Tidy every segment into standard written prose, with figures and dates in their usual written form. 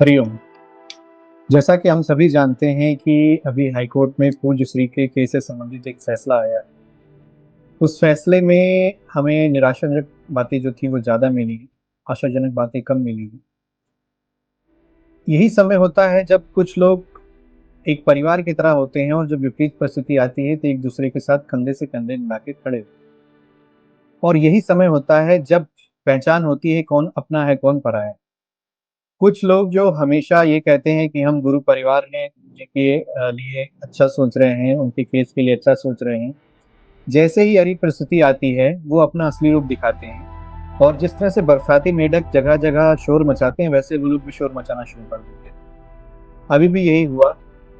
हरिओम। जैसा कि हम सभी जानते हैं कि अभी हाईकोर्ट में पूज्य श्री के केस से संबंधित एक फैसला आया है। उस फैसले में हमें निराशाजनक बातें जो थी वो ज़्यादा मिली, आशाजनक बातें कम मिली। यही समय होता है जब कुछ लोग एक परिवार की तरह होते हैं और जब विपरीत परिस्थिति आती है तो एक दूसरे के साथ कंधे से कंधे मिला के खड़े होते हैं। और यही समय होता है जब पहचान होती है कौन अपना है कौन पराया है। कुछ लोग जो हमेशा ये कहते हैं कि हम गुरु परिवार हैं, जिनके लिए अच्छा सोच रहे हैं, उनके केस के लिए अच्छा सोच रहे हैं, जैसे ही अड़ी परिस्थिति आती है, वो अपना असली रूप दिखाते हैं। और जिस तरह से बरसाती मेंढक जगह-जगह शोर मचाते हैं, वैसे वो लोग भी शोर मचाना शुरू कर देते हैं। अभी भी यही हुआ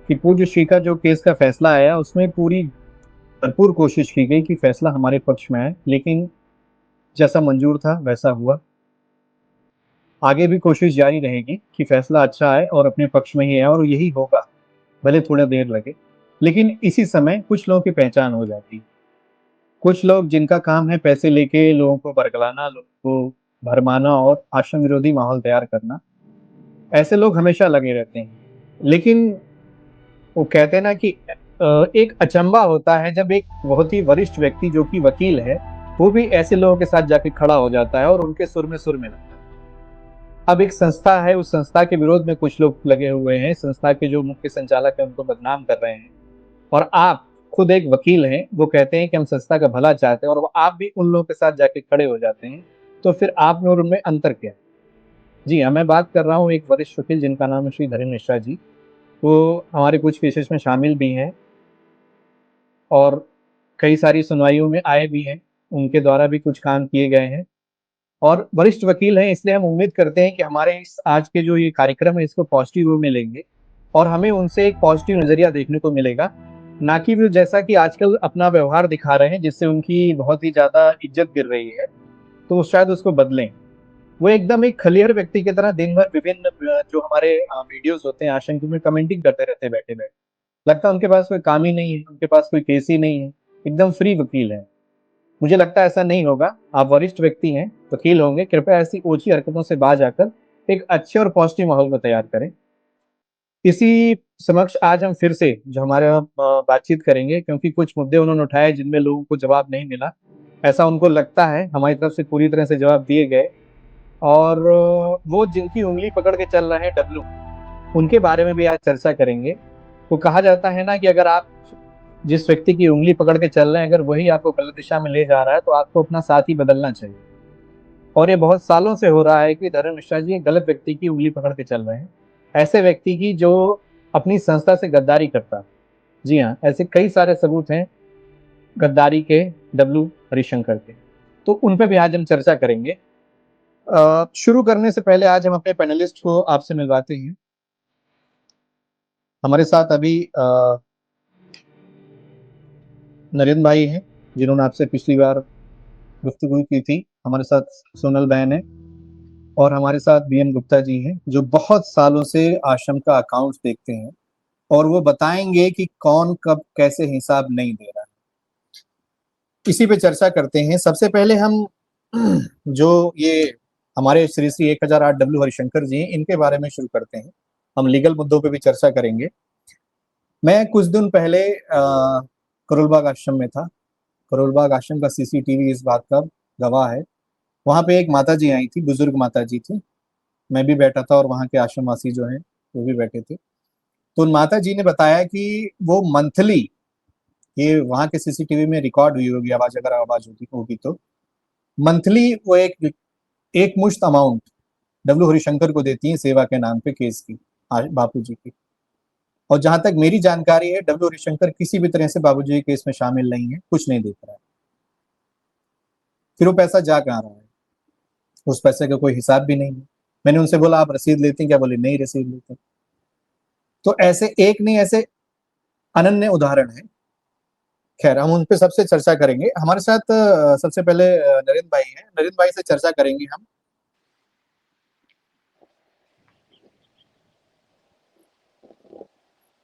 कि पूज्य श्री का जो केस का फैसला आया, उसमें पूरी भरपूर कोशिश की गई कि फैसला हमारे पक्ष में आए, लेकिन जैसा मंजूर था वैसा हुआ। आगे भी कोशिश जारी रहेगी कि फैसला अच्छा आए और अपने पक्ष में ही आए, और यही होगा, भले थोड़ा देर लगे। लेकिन इसी समय कुछ लोगों की पहचान हो जाती है। कुछ लोग जिनका काम है पैसे लेके लोगों को बरगलाना, लोगों को भरमाना और आश्रम विरोधी माहौल तैयार करना, ऐसे लोग हमेशा लगे रहते हैं। लेकिन वो कहते हैं ना कि एक अचंभा होता है जब एक बहुत ही वरिष्ठ व्यक्ति जो कि वकील है, वो भी ऐसे लोगों के साथ जाके खड़ा हो जाता है और उनके सुर में सुर मिलाता है। अब एक संस्था है, उस संस्था के विरोध में कुछ लोग लगे हुए हैं, संस्था के जो मुख्य संचालक हैं उनको बदनाम कर रहे हैं, और आप खुद एक वकील हैं, वो कहते हैं कि हम संस्था का भला चाहते हैं, और वो आप भी उन लोगों के साथ जाके खड़े हो जाते हैं, तो फिर आप में और उनमें अंतर क्या है? जी हाँ, मैं बात कर रहा हूँ एक वरिष्ठ वकील जिनका नाम है श्री धीरेन्द्र मिश्रा जी। वो हमारे कुछ केसेस में शामिल भी हैं और कई सारी सुनवाइयों में आए भी हैं, उनके द्वारा भी कुछ काम किए गए हैं, और वरिष्ठ वकील हैं, इसलिए हम उम्मीद करते हैं कि हमारे इस आज के जो ये कार्यक्रम है इसको पॉजिटिव वे में लेंगे और हमें उनसे एक पॉजिटिव नज़रिया देखने को मिलेगा। ना कि वो जैसा कि आजकल अपना व्यवहार दिखा रहे हैं जिससे उनकी बहुत ही ज़्यादा इज़्ज़त गिर रही है, तो वो शायद उसको बदलें। वो एकदम एक खलियर व्यक्ति की तरह दिन भर विभिन्न जो हमारे वीडियोज़ होते हैं आशंक में कमेंटिंग करते रहते हैं बैठे-बैठे। लगता है उनके पास कोई काम ही नहीं है, उनके पास कोई केस ही नहीं है, एकदम फ्री वकील हैं। मुझे लगता है ऐसा नहीं होगा। आप वरिष्ठ व्यक्ति हैं, वकील होंगे, कृपया ऐसी ओछी हरकतों से बाज आकर एक अच्छे और पॉजिटिव माहौल को तैयार करें। इसी समक्ष आज हम फिर से जो हमारा बातचीत करेंगे, क्योंकि कुछ मुद्दे उन्होंने उठाए जिनमें लोगों को जवाब नहीं मिला। ऐसा उनको लगता है, हमारी तरफ से पूरी तरह से जवाब दिए गए, और वो जिनकी उँगली पकड़ के चल रहे हैं डब्लू, उनके बारे में भी आज चर्चा करेंगे। वो कहा जाता है ना कि अगर आप जिस व्यक्ति की उँगली पकड़ के चल रहे हैं, अगर वही आपको गलत दिशा में ले जा रहा है, तो आपको अपना साथी बदलना चाहिए। और ये बहुत सालों से हो रहा है कि धर्म मिश्रा जी एक गलत व्यक्ति की उँगली पकड़ के चल रहे हैं। ऐसे व्यक्ति की जो अपनी संस्था से गद्दारी करता है। जी हाँ, ऐसे कई सारे सबूत हैं गद्दारी के डब्लू हरिशंकर के। तो उन पे भी आज हम चर्चा करेंगे। शुरू करने से पहले आज हम अपने पैनलिस्ट को आपसे मिलवाते हैं। हमारे साथ अभी नरेंद्र भाई हैं, जिन्होंने आपसे पिछली बार गुफ्तगू की थी। हमारे साथ सोनल बहन है, और हमारे साथ बीएन गुप्ता जी हैं, जो बहुत सालों से आश्रम का अकाउंट देखते हैं, और वो बताएंगे कि कौन कब कैसे हिसाब नहीं दे रहा है। इसी पे चर्चा करते हैं। सबसे पहले हम जो ये हमारे श्री श्री 1008 डब्ल्यू हरिशंकर जी हैं, इनके बारे में शुरू करते हैं। हम लीगल मुद्दों पे भी चर्चा करेंगे। मैं कुछ दिन पहले करोलबाग आश्रम में था। करोलबाग आश्रम का सीसीटीवी इस बात का गवाह है। वहाँ पे एक माता जी आई थी, बुजुर्ग माता जी थी। मैं भी बैठा था और वहाँ के आश्रमवासी जो हैं वो भी बैठे थे। तो उन माता जी ने बताया कि वो मंथली, ये वहाँ के सीसीटीवी में रिकॉर्ड हुई होगी आवाज, अगर आवाज होती होगी तो, मंथली वो एक मुश्त अमाउंट डब्ल्यू हरिशंकर को देती हैं सेवा के नाम पे केस की, बापू जी की। और जहां तक मेरी जानकारी है, डब्ल्यू हरिशंकर किसी भी तरह से बाबू जी के केस में शामिल नहीं है, कुछ नहीं देख रहा है। फिर वो पैसा जा कहाँ रहा है? उस पैसे का कोई हिसाब भी नहीं है। मैंने उनसे बोला आप रसीद लेते हैं क्या? बोले नहीं रसीद लेते। तो ऐसे एक नहीं, ऐसे अनन्य उदाहरण है। खैर, हम उन पे सबसे चर्चा करेंगे। हमारे साथ सबसे पहले नरेंद्र भाई हैं। नरेंद्र भाई से चर्चा करेंगे हम।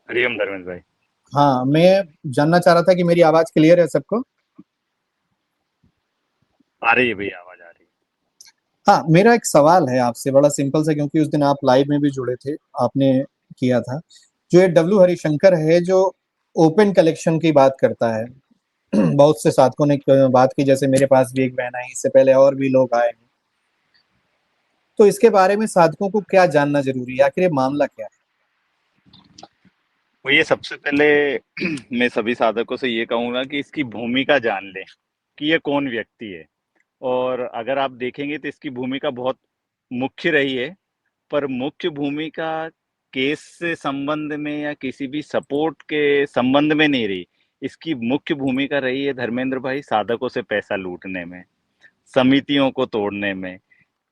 हरिओम धर्मेंद्र भाई। हाँ, मैं जानना चाह रहा था कि मेरी आवाज क्लियर है सबको? आ रही है भैया, आवाज आ रही है। हाँ, मेरा एक सवाल है आपसे बड़ा सिंपल सा, क्योंकि उस दिन आप लाइव में भी जुड़े थे, आपने किया था। जो ये डब्ल्यू हरिशंकर है, जो ओपन कलेक्शन की बात करता है, बहुत से साधकों ने बात की, जैसे मेरे पास भी एक बहन आई, इससे पहले और भी लोग आए हैं। तो इसके बारे में साधकों को क्या जानना जरूरी है, आखिर ये मामला क्या है? वो ये सबसे पहले मैं सभी साधकों से ये कहूंगा कि इसकी भूमिका जान लें कि ये कौन व्यक्ति है। और अगर आप देखेंगे तो इसकी भूमिका बहुत मुख्य रही है, पर मुख्य भूमिका केस से संबंध में या किसी भी सपोर्ट के संबंध में नहीं रही। इसकी मुख्य भूमिका रही है धर्मेंद्र भाई साधकों से पैसा लूटने में, समितियों को तोड़ने में।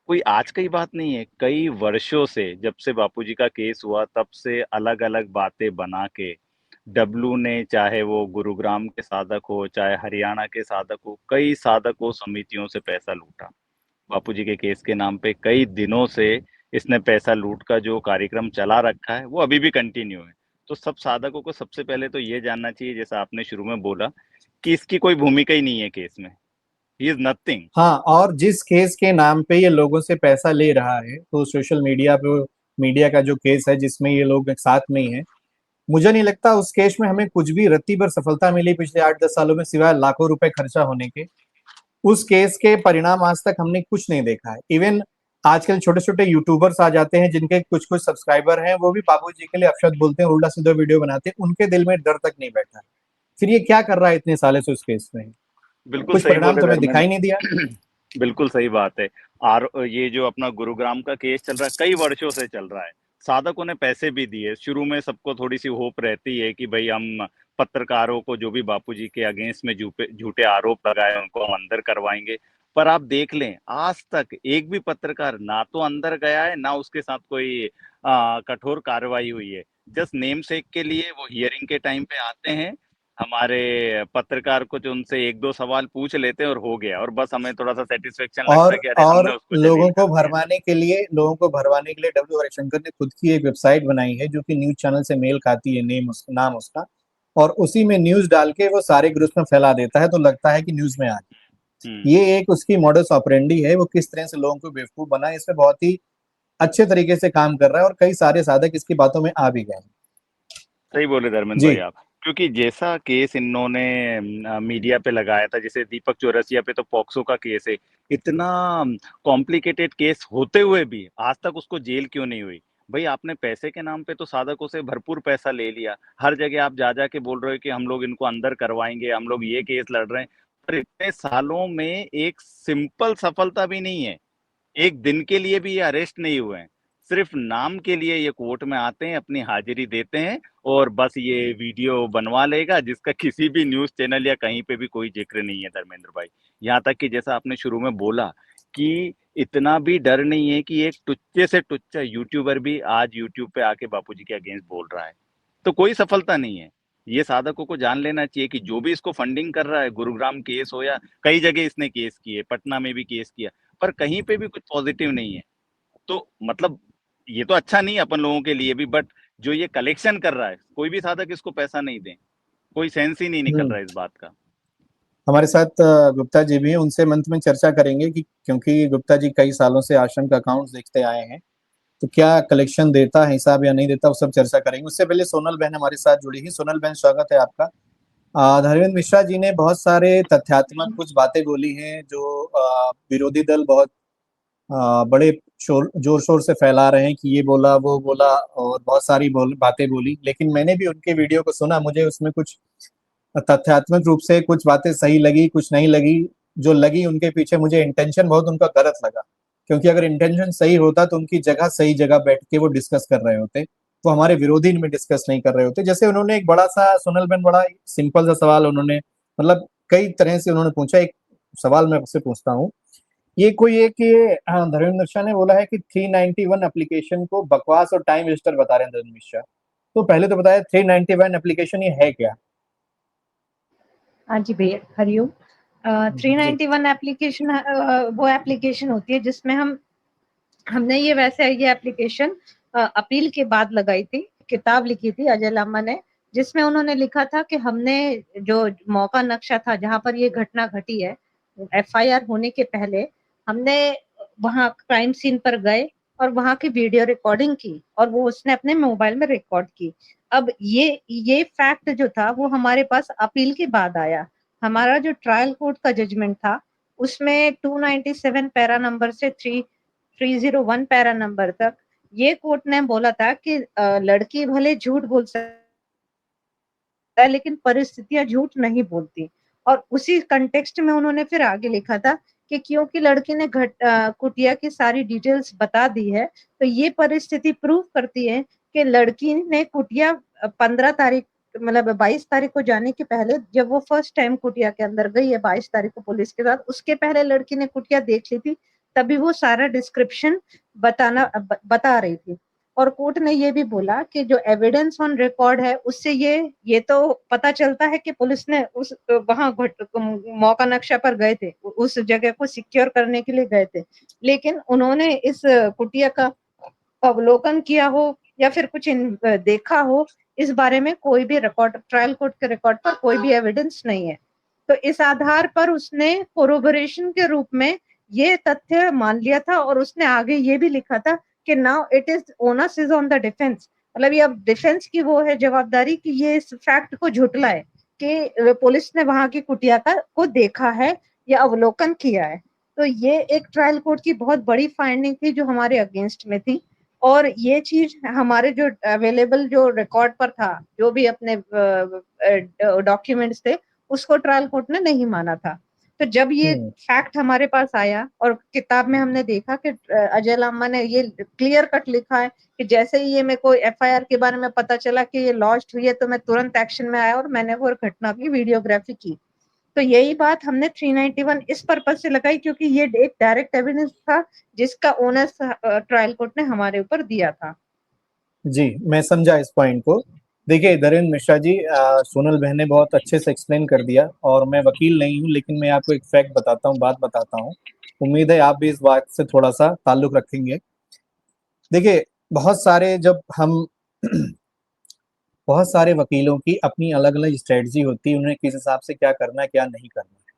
कोई आज की बात नहीं है, कई वर्षों से जब से बापूजी का केस हुआ तब से अलग अलग बातें बना के डब्लू ने, चाहे वो गुरुग्राम के साधक हो चाहे हरियाणा के साधक हो, कई साधकों समितियों से पैसा लूटा। बापूजी के केस के नाम पे कई दिनों से इसने पैसा लूट का जो कार्यक्रम चला रखा है वो अभी भी कंटिन्यू है। तो सब साधकों को सबसे पहले तो ये जानना चाहिए, जैसा आपने शुरू में बोला, कि इसकी कोई भूमिका ही नहीं है केस में। He is nothing. हाँ, और जिस केस के नाम पे ये लोगों से पैसा ले रहा है, तो सोशल मीडिया पे, मीडिया का जो केस है जिसमें ये लोग साथ में ही है, मुझे नहीं लगता उस केस में हमें कुछ भी रत्ती भर सफलता मिली पिछले 8-10 सालों में, सिवाय लाखों रुपए खर्चा होने के। उस केस के परिणाम आज तक हमने कुछ नहीं देखा है। इवन आजकल छोटे छोटे यूट्यूबर्स आ जाते हैं जिनके कुछ कुछ सब्सक्राइबर हैं, वो भी बाबू जी के लिए अपशब्द बोलते हैं, उल्टा सीधा वीडियो बनाते हैं, उनके दिल में डर तक नहीं बैठा है। फिर ये क्या कर रहा है इतने सालों से उस केस में? बिल्कुल कुछ सही परिणाम बोले तो हमें दिखाई नहीं दिया। धर्मेंद्र। बिल्कुल सही बात है। ये जो अपना गुरुग्राम का केस चल रहा है कई वर्षों से चल रहा है। साधकों ने पैसे भी दिए, शुरू में सबको थोड़ी सी होप रहती है कि भाई हम पत्रकारों को जो भी बापूजी के अगेंस्ट में झूठे झूठे आरोप लगाए उनको हम अंदर करवाएंगे। पर आप देख लें, आज तक एक भी पत्रकार ना तो अंदर गया है ना उसके साथ कोई कठोर कार्रवाई हुई है। जस्ट नेम सेक के लिए वो हियरिंग के टाइम पे आते हैं, हमारे पत्रकार कुछ उनसे एक दो सवाल पूछ लेते हैं और हो गया, और बस हमें थोड़ा सा सेटिस्फेक्शन लगता है कि अरे और हमने उसको जलील लोगों कर को दिया। भरमाने के लिए, डब्ल्यू हरिशंकर ने खुद की एक वेबसाइट बनाई है जो कि न्यूज चैनल से मेल खाती है, नाम उसका, और उसी में न्यूज डाल के वो सारे ग्रुप में फैला देता है, तो लगता है कि न्यूज में आ गया। हम्म। ये एक उसकी मॉडस ऑपरेंडी है, वो किस तरह से लोगों को बेवकूफ बना है, इसमें बहुत ही अच्छे तरीके से काम कर रहा है, और कई सारे साधक इसकी बातों में आ भी गए हैं। सही बोले धर्मेंद्र भाई जी। आप। क्योंकि जैसा केस इन्होंने मीडिया पे लगाया था, जैसे दीपक चौरसिया पे तो पॉक्सो का केस है, इतना कॉम्प्लिकेटेड केस होते हुए भी आज तक उसको जेल क्यों नहीं हुई? भाई आपने पैसे के नाम पे तो साधकों से भरपूर पैसा ले लिया, हर जगह आप जा जा के बोल रहे हो कि हम लोग इनको अंदर करवाएंगे, हम लोग ये केस लड़ रहे हैं, पर इतने सालों में एक सिंपल सफलता भी नहीं है। एक दिन के लिए भी ये अरेस्ट नहीं हुए हैं। सिर्फ नाम के लिए ये कोर्ट में आते हैं, अपनी हाजिरी देते हैं और बस ये वीडियो बनवा लेगा जिसका किसी भी न्यूज़ चैनल या कहीं पे भी कोई ज़िक्र नहीं है धर्मेंद्र भाई। यहाँ तक कि जैसा आपने शुरू में बोला कि इतना भी डर नहीं है कि एक टुच्चे से टुच्चा यूट्यूबर भी आज यूट्यूब पे आके बापूजी के अगेंस्ट बोल रहा है। तो कोई सफलता नहीं है। ये साधकों को जान लेना चाहिए कि जो भी इसको फंडिंग कर रहा है, गुरुग्राम केस हो या कई जगह इसने केस किए, पटना में भी केस किया, पर कहीं पे भी कुछ पॉजिटिव नहीं है। तो मतलब ये तो अच्छा नहीं है अपन लोगों के लिए भी, बट जो ये कलेक्शन कर रहा है, कोई भी साधक इसको पैसा नहीं दे, कोई सेंस ही नहीं निकल हम्म। रहा है इस बात का। हमारे साथ गुप्ता जी भी हैं, उनसे अंत में चर्चा करेंगे कि क्योंकि गुप्ता जी कई सालों से आश्रम का अकाउंट्स देखते आए हैं, तो क्या कलेक्शन देता है हिसाब या नहीं देता, वो सब चर्चा करेंगे। उससे पहले सोनल बहन हमारे साथ जुड़ी ही। सोनल बहन, स्वागत है आपका। धर्मेंद्र मिश्रा जी ने बहुत सारे तथ्यात्मक कुछ बातें बोली हैं जो विरोधी दल बहुत बड़े शोर जोर शोर से फैला रहे हैं कि ये बोला वो बोला, और बहुत सारी बातें बोली, लेकिन मैंने भी उनके वीडियो को सुना, मुझे उसमें कुछ तथ्यात्मक रूप से कुछ बातें सही लगी, कुछ नहीं लगी। जो लगी उनके पीछे मुझे इंटेंशन बहुत उनका गलत लगा, क्योंकि अगर इंटेंशन सही होता तो उनकी जगह सही जगह बैठ के वो डिस्कस कर रहे होते, वो हमारे विरोधी में डिस्कस नहीं कर रहे होते। जैसे उन्होंने एक बड़ा सा, सोनल बेन, बड़ा सिंपल सा सवाल उन्होंने, मतलब कई तरह से उन्होंने पूछा। एक सवाल मैं आपसे पूछता हूँ, ये कोई एक ये धर्मेंद्र मिश्रा ने बोला है कि 391 एप्लीकेशन को बकवास और टाइम वेस्टर बता रहे हैं धर्मेंद्र मिश्रा। तो पहले तो बताया 391 एप्लीकेशन ये है क्या? हाँ जी भैया, हरिओम। जी। 391 एप्लीकेशन वो एप्लीकेशन होती है जिसमें हमने ये एप्लीकेशन अपील के बाद लगाई थी। किताब लिखी थी अजय लामा ने, जिसमें उन्होंने लिखा था कि हमने जो मौका नक्शा था जहां पर ये घटना घटी है, एफआईआर होने के पहले हमने वहां क्राइम सीन पर गए और वहां की वीडियो रिकॉर्डिंग की और वो उसने अपने मोबाइल में रिकॉर्ड की। अब ये फैक्ट जो था वो हमारे पास अपील के बाद आया। हमारा जो ट्रायल कोर्ट का जजमेंट था उसमें 297 पैरा नंबर से 301 पैरा नंबर तक ये कोर्ट ने बोला था कि लड़की भले झूठ बोल सकती है लेकिन परिस्थितियां झूठ नहीं बोलती। और उसी कंटेक्स्ट में उन्होंने फिर आगे लिखा था कि क्योंकि लड़की ने कुटिया की सारी डिटेल्स बता दी है तो ये परिस्थिति प्रूव करती है कि लड़की ने कुटिया 15 तारीख मतलब 22 तारीख को जाने के पहले जब वो फर्स्ट टाइम कुटिया के अंदर गई है 22 तारीख को पुलिस के साथ, उसके पहले लड़की ने कुटिया देख ली थी, तभी वो सारा डिस्क्रिप्शन बता रही थी। और कोर्ट ने ये भी बोला कि जो एविडेंस ऑन रिकॉर्ड है उससे ये तो पता चलता है कि पुलिस ने उस वहां मौका नक्शा पर गए थे, उस जगह को सिक्योर करने के लिए गए थे, लेकिन उन्होंने इस कुटिया का अवलोकन किया हो या फिर कुछ देखा हो, इस बारे में कोई भी रिकॉर्ड ट्रायल कोर्ट के रिकॉर्ड पर कोई भी एविडेंस नहीं है। तो इस आधार पर उसने कोरोबोरेशन के रूप में ये तथ्य मान लिया था और उसने आगे ये भी लिखा था कि now it is onus is on the defence, मतलब ये अब डिफेंस की वो है जवाबदारी कि ये इस फैक्ट को झुटलाए कि पुलिस ने वहां की कुटिया को देखा है या अवलोकन किया है। तो ये एक ट्रायल कोर्ट की बहुत बड़ी फाइंडिंग थी जो हमारे अगेंस्ट में थी और ये चीज हमारे जो अवेलेबल जो रिकॉर्ड पर था, जो भी अपने डॉक्यूमेंट्स थे, उसको ट्रायल कोर्ट ने नहीं माना था। तो जब ये फैक्ट हमारे पास आया और किताब में हमने देखा कि अजय लामा ने ये क्लियर कट लिखा है कि जैसे ही ये मेरे को एफआईआर के बारे में पता चला कि ये लॉस्ट हुई है तो मैं तुरंत एक्शन में आया और मैंने वो घटना की वीडियोग्राफी की। तो यही बात हमने 391 इस पर्पज से लगाई क्योंकि ये एक डायरेक्ट एविडेंस था जिसका ओनस ट्रायल कोर्ट ने हमारे ऊपर दिया था। जी, मैं समझा इस पॉइंट को। देखिए धीरेन्द्र मिश्रा जी, सोनल बहन ने बहुत अच्छे से एक्सप्लेन कर दिया और मैं वकील नहीं हूँ लेकिन मैं आपको एक फैक्ट बताता हूँ, बात बताता हूँ। उम्मीद है आप भी इस बात से थोड़ा सा ताल्लुक रखेंगे। देखिए बहुत सारे जब हम बहुत सारे वकीलों की अपनी अलग अलग स्ट्रेटजी होती है, उन्हें किस हिसाब से क्या करना है क्या नहीं करना है।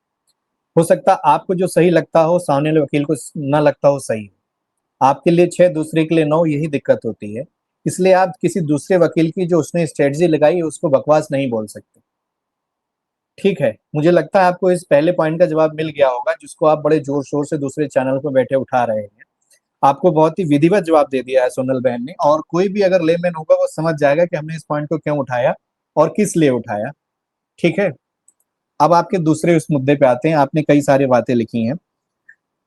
हो सकता है आपको जो सही लगता हो सामने वाले वकील को ना लगता हो सही, आपके लिए 6 दूसरे के लिए 9, यही दिक्कत होती है। इसलिए आप किसी दूसरे वकील की जो उसने स्ट्रेटजी लगाई है उसको बकवास नहीं बोल सकते। ठीक है, मुझे लगता है आपको इस पहले पॉइंट का जवाब मिल गया होगा जिसको आप बड़े जोर शोर से दूसरे चैनल पर बैठे उठा रहे हैं। आपको बहुत ही विधिवत जवाब दे दिया है सोनल बहन ने, और कोई भी अगर लेमैन होगा वो समझ जाएगा कि हमने इस पॉइंट को क्यों उठाया और किस लिए उठाया। ठीक है, अब आपके दूसरे उस मुद्दे पे आते हैं। आपने कई सारी बातें लिखी हैं,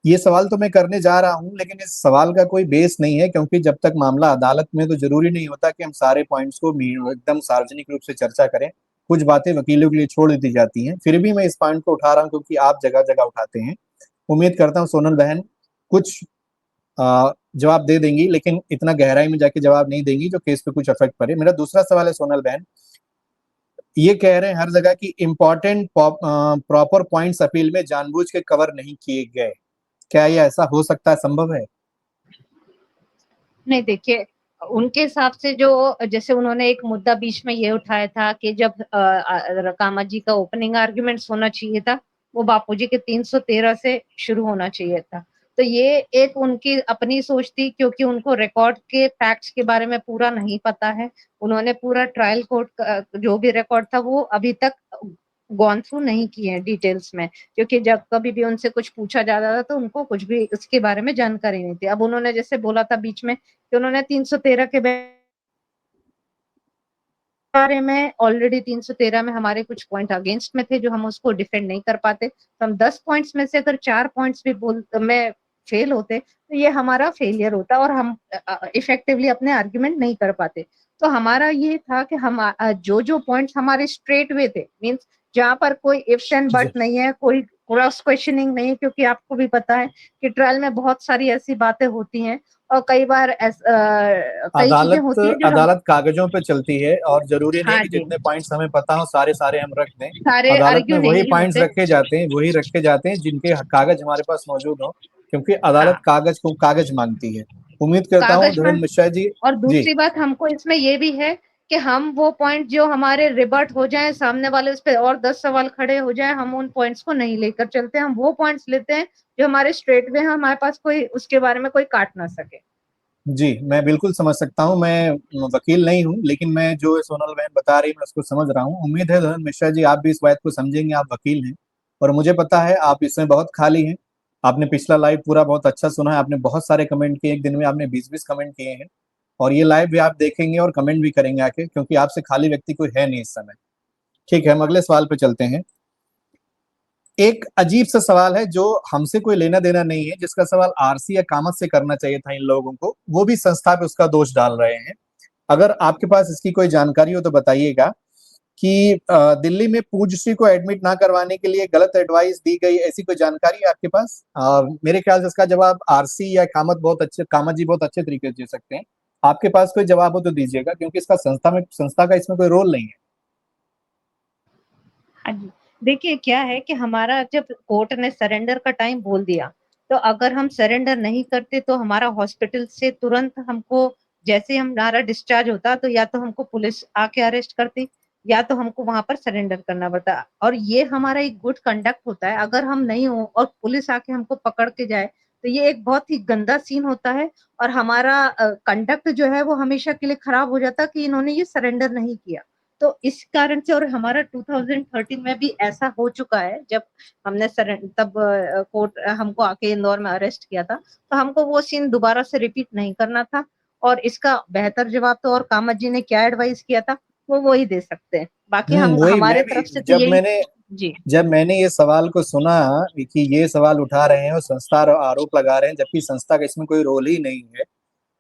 ये सवाल तो मैं करने जा रहा हूं लेकिन इस सवाल का कोई बेस नहीं है क्योंकि जब तक मामला अदालत में तो जरूरी नहीं होता कि हम सारे पॉइंट्स को एकदम सार्वजनिक रूप से चर्चा करें। कुछ बातें वकीलों के लिए छोड़ दी जाती हैं, फिर भी मैं इस पॉइंट को उठा रहा हूं क्योंकि आप जगह जगह उठाते हैं। उम्मीद करता हूं सोनल बहन कुछ जवाब दे देंगी, लेकिन इतना गहराई में जाके जवाब नहीं देंगी जो केस पे कुछ इफेक्ट पड़े। मेरा दूसरा सवाल है सोनल बहन, ये कह रहे हैं हर जगह की इंपॉर्टेंट प्रॉपर पॉइंट्स अपील में जानबूझ के कवर नहीं किए गए, क्या ये ऐसा हो सकता है, संभव है? नहीं, देखिए उनके हिसाब से जो जैसे उन्होंने एक मुद्दा बीच में ये उठाया था कि जब कामा जी का ओपनिंग आर्ग्यूमेंट्स होना चाहिए था वो बापूजी के 313 से शुरू होना चाहिए था। तो ये एक उनकी अपनी सोच थी क्योंकि उनको रिकॉर्ड के फैक्ट्स के बारे में पूरा नहीं पता है। उन्होंने पूरा ट्रायल कोर्ट का जो भी रिकॉर्ड था वो अभी तक गॉन थ्रू नहीं किए हैं डिटेल्स में, क्योंकि जब कभी भी उनसे कुछ पूछा जाता था तो उनको कुछ भी उसके बारे में जानकारी नहीं थी। अब उन्होंने जैसे बोला था बीच में कि उन्होंने 313 के बारे में ऑलरेडी 313 में हमारे कुछ पॉइंट अगेंस्ट में थे जो हम उसको डिफेंड नहीं कर पाते, तो हम 10 पॉइंट्स में से अगर 4 पॉइंट्स भी में फेल होते तो ये हमारा फेलियर होता और हम इफेक्टिवली अपने आर्ग्यूमेंट नहीं कर पाते। तो हमारा ये था कि हम जो जो पॉइंट्स हमारे स्ट्रेट वे थे, मींस जहां पर कोई इफ्स एंड बट नहीं है, कोई क्रॉस क्वेश्चनिंग नहीं है, क्योंकि आपको भी पता है कि ट्रायल में बहुत सारी ऐसी बातें होती हैं और कई बार कई चीजें होती है जो अदालत कागजों पे चलती है और जरूरी नहीं हाँ कि जी, जितने पॉइंट्स हमें पता हो सारे सारे हम रख दें। सारे अदालत में आर्ग्यू वही नहीं पॉइंट्स होते। रखे जाते हैं, वही रखे जाते हैं जिनके कागज हमारे पास मौजूद हो, क्योंकि अदालत हाँ, कागज को कागज मांगती है। उम्मीद करता हूँ कागज धीरेन्द्र में। मिश्रा जी। और जी दूसरी बात हमको इसमें ये भी है कि हम वो पॉइंट जो हमारे रिबर्ट हो जाएं, सामने वाले उस पे और 10 सवाल खड़े हो जाएं, हम उन पॉइंट्स को नहीं लेकर चलते। हम वो पॉइंट्स लेते हैं जो हमारे स्ट्रेट वे हैं, हमारे पास कोई उसके बारे में कोई काट ना सके। जी, मैं बिल्कुल समझ सकता हूँ। मैं वकील नहीं हूँ, लेकिन मैं जो सोनल बहन बता रही है मैं उसको समझ रहा हूँ। उम्मीद है धर्मेंद्र मिश्रा जी आप भी इस बात को समझेंगे, आप वकील हैं और मुझे पता है आप इसमें बहुत खाली हैं। आपने पिछला लाइव पूरा बहुत अच्छा सुना है, आपने बहुत सारे कमेंट किए, एक दिन में आपने 20-20 कमेंट किए हैं और ये लाइव भी आप देखेंगे और कमेंट भी करेंगे आके, क्योंकि आपसे खाली व्यक्ति कोई है नहीं इस समय। ठीक है, हम अगले सवाल पे चलते हैं। एक अजीब सा सवाल है जो हमसे कोई लेना देना नहीं है, जिसका सवाल आरसी या कामत से करना चाहिए था इन लोगों को, वो भी संस्था पे उसका दोष डाल रहे हैं। अगर आपके पास इसकी कोई जानकारी हो तो बताइएगा कि दिल्ली में पूज्यश्री को एडमिट ना करवाने के लिए गलत एडवाइस दी गई, ऐसी कोई जानकारी है आपके पास? मेरे ख्याल से इसका जवाब आरसी या कामत जी बहुत अच्छे तरीके से दे सकते हैं। आपके पास कोई जवाब हो तो दीजिएगा, क्योंकि इसका संस्था का इसमें कोई रोल नहीं है। हाँ जी, देखिए क्या है कि हमारा जब कोर्ट ने सरेंडर का टाइम बोल दिया, तो अगर हम सरेंडर नहीं करते तो हमारा हॉस्पिटल से तुरंत हमको, जैसे हमारा डिस्चार्ज होता तो या तो हमको पुलिस आके अरेस्ट करती या तो हमको वहां पर सरेंडर करना पड़ता। और ये हमारा एक गुड कंडक्ट होता है। अगर हम नहीं हो और पुलिस आके हमको पकड़ के जाए तो ये एक बहुत ही गंदा सीन होता है और हमारा कंडक्ट जो है वो हमेशा के लिए खराब हो जाता कि इन्होंने ये सरेंडर नहीं किया। तो इस कारण से, और हमारा 2013 में भी ऐसा हो चुका है, जब हमने तब कोर्ट हमको आके इंदौर में अरेस्ट किया था, तो हमको वो सीन दोबारा से रिपीट नहीं करना था। और इसका बेहतर जवाब तो और कामत जी ने क्या एडवाइस किया था वो ही दे सकते हैं। बाकी हम वही मैं हमारे भी तरफ से तो यही। जी जब मैंने ये सवाल को सुना कि ये सवाल उठा रहे हैं और संस्था आरोप लगा रहे हैं, जबकि संस्था का इसमें कोई रोल ही नहीं है।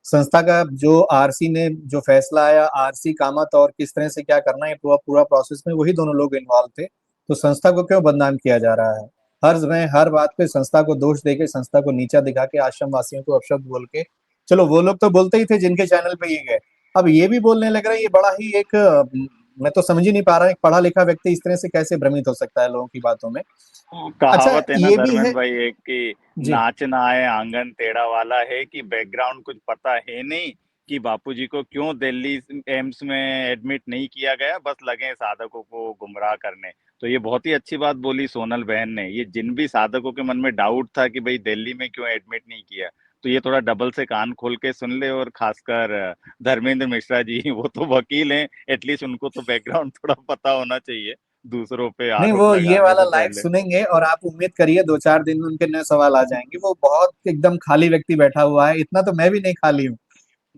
संस्था का जो आरसी ने जो फैसला आया, आरसी कामत और किस तरह से क्या करना है, पूरा पूरा प्रोसेस में वही दोनों लोग इन्वॉल्व थे। तो संस्था को क्यों बदनाम किया जा रहा है? हर समय हर बात पे संस्था को दोष देके, संस्था को नीचा दिखा के, आश्रम वासियों को अपशब्द बोल के, चलो वो लोग तो बोलते ही थे जिनके चैनल पे ये गए, अब ये भी बोलने लग रहा है। ये बड़ा ही एक मैं तो समझ ही नहीं पा रहा, एक पढ़ा लिखा व्यक्ति इस तरह से कैसे भ्रमित हो सकता है लोगों की बातों में। अच्छा, कहावत है ना ये भी धर्मेंद्र है। भाई एक कि जी, नाच ना आए आंगन टेढ़ा वाला है, कि बैकग्राउंड कुछ पता है नहीं कि बापूजी को क्यों दिल्ली एम्स में एडमिट नहीं किया गया, बस लगे साधकों को गुमराह करने। तो ये बहुत ही अच्छी बात बोली सोनल बहन ने। ये जिन भी साधकों के मन में डाउट था कि भाई दिल्ली में क्यों एडमिट नहीं किया, तो ये थोड़ा डबल से कान खोल के सुन ले। और खासकर धर्मेंद्र मिश्रा जी, वो तो वकील हैं, एटलीस्ट उनको तो बैकग्राउंड थोड़ा पता होना चाहिए दूसरों पे नहीं आरोप वो ये लगाने वाला से लाइव पहले। सुनेंगे और आप उम्मीद करिए 2-4 दिन में उनके नए सवाल आ जाएंगे। वो बहुत एकदम खाली व्यक्ति बैठा हुआ है, इतना तो मैं भी नहीं खाली हूँ।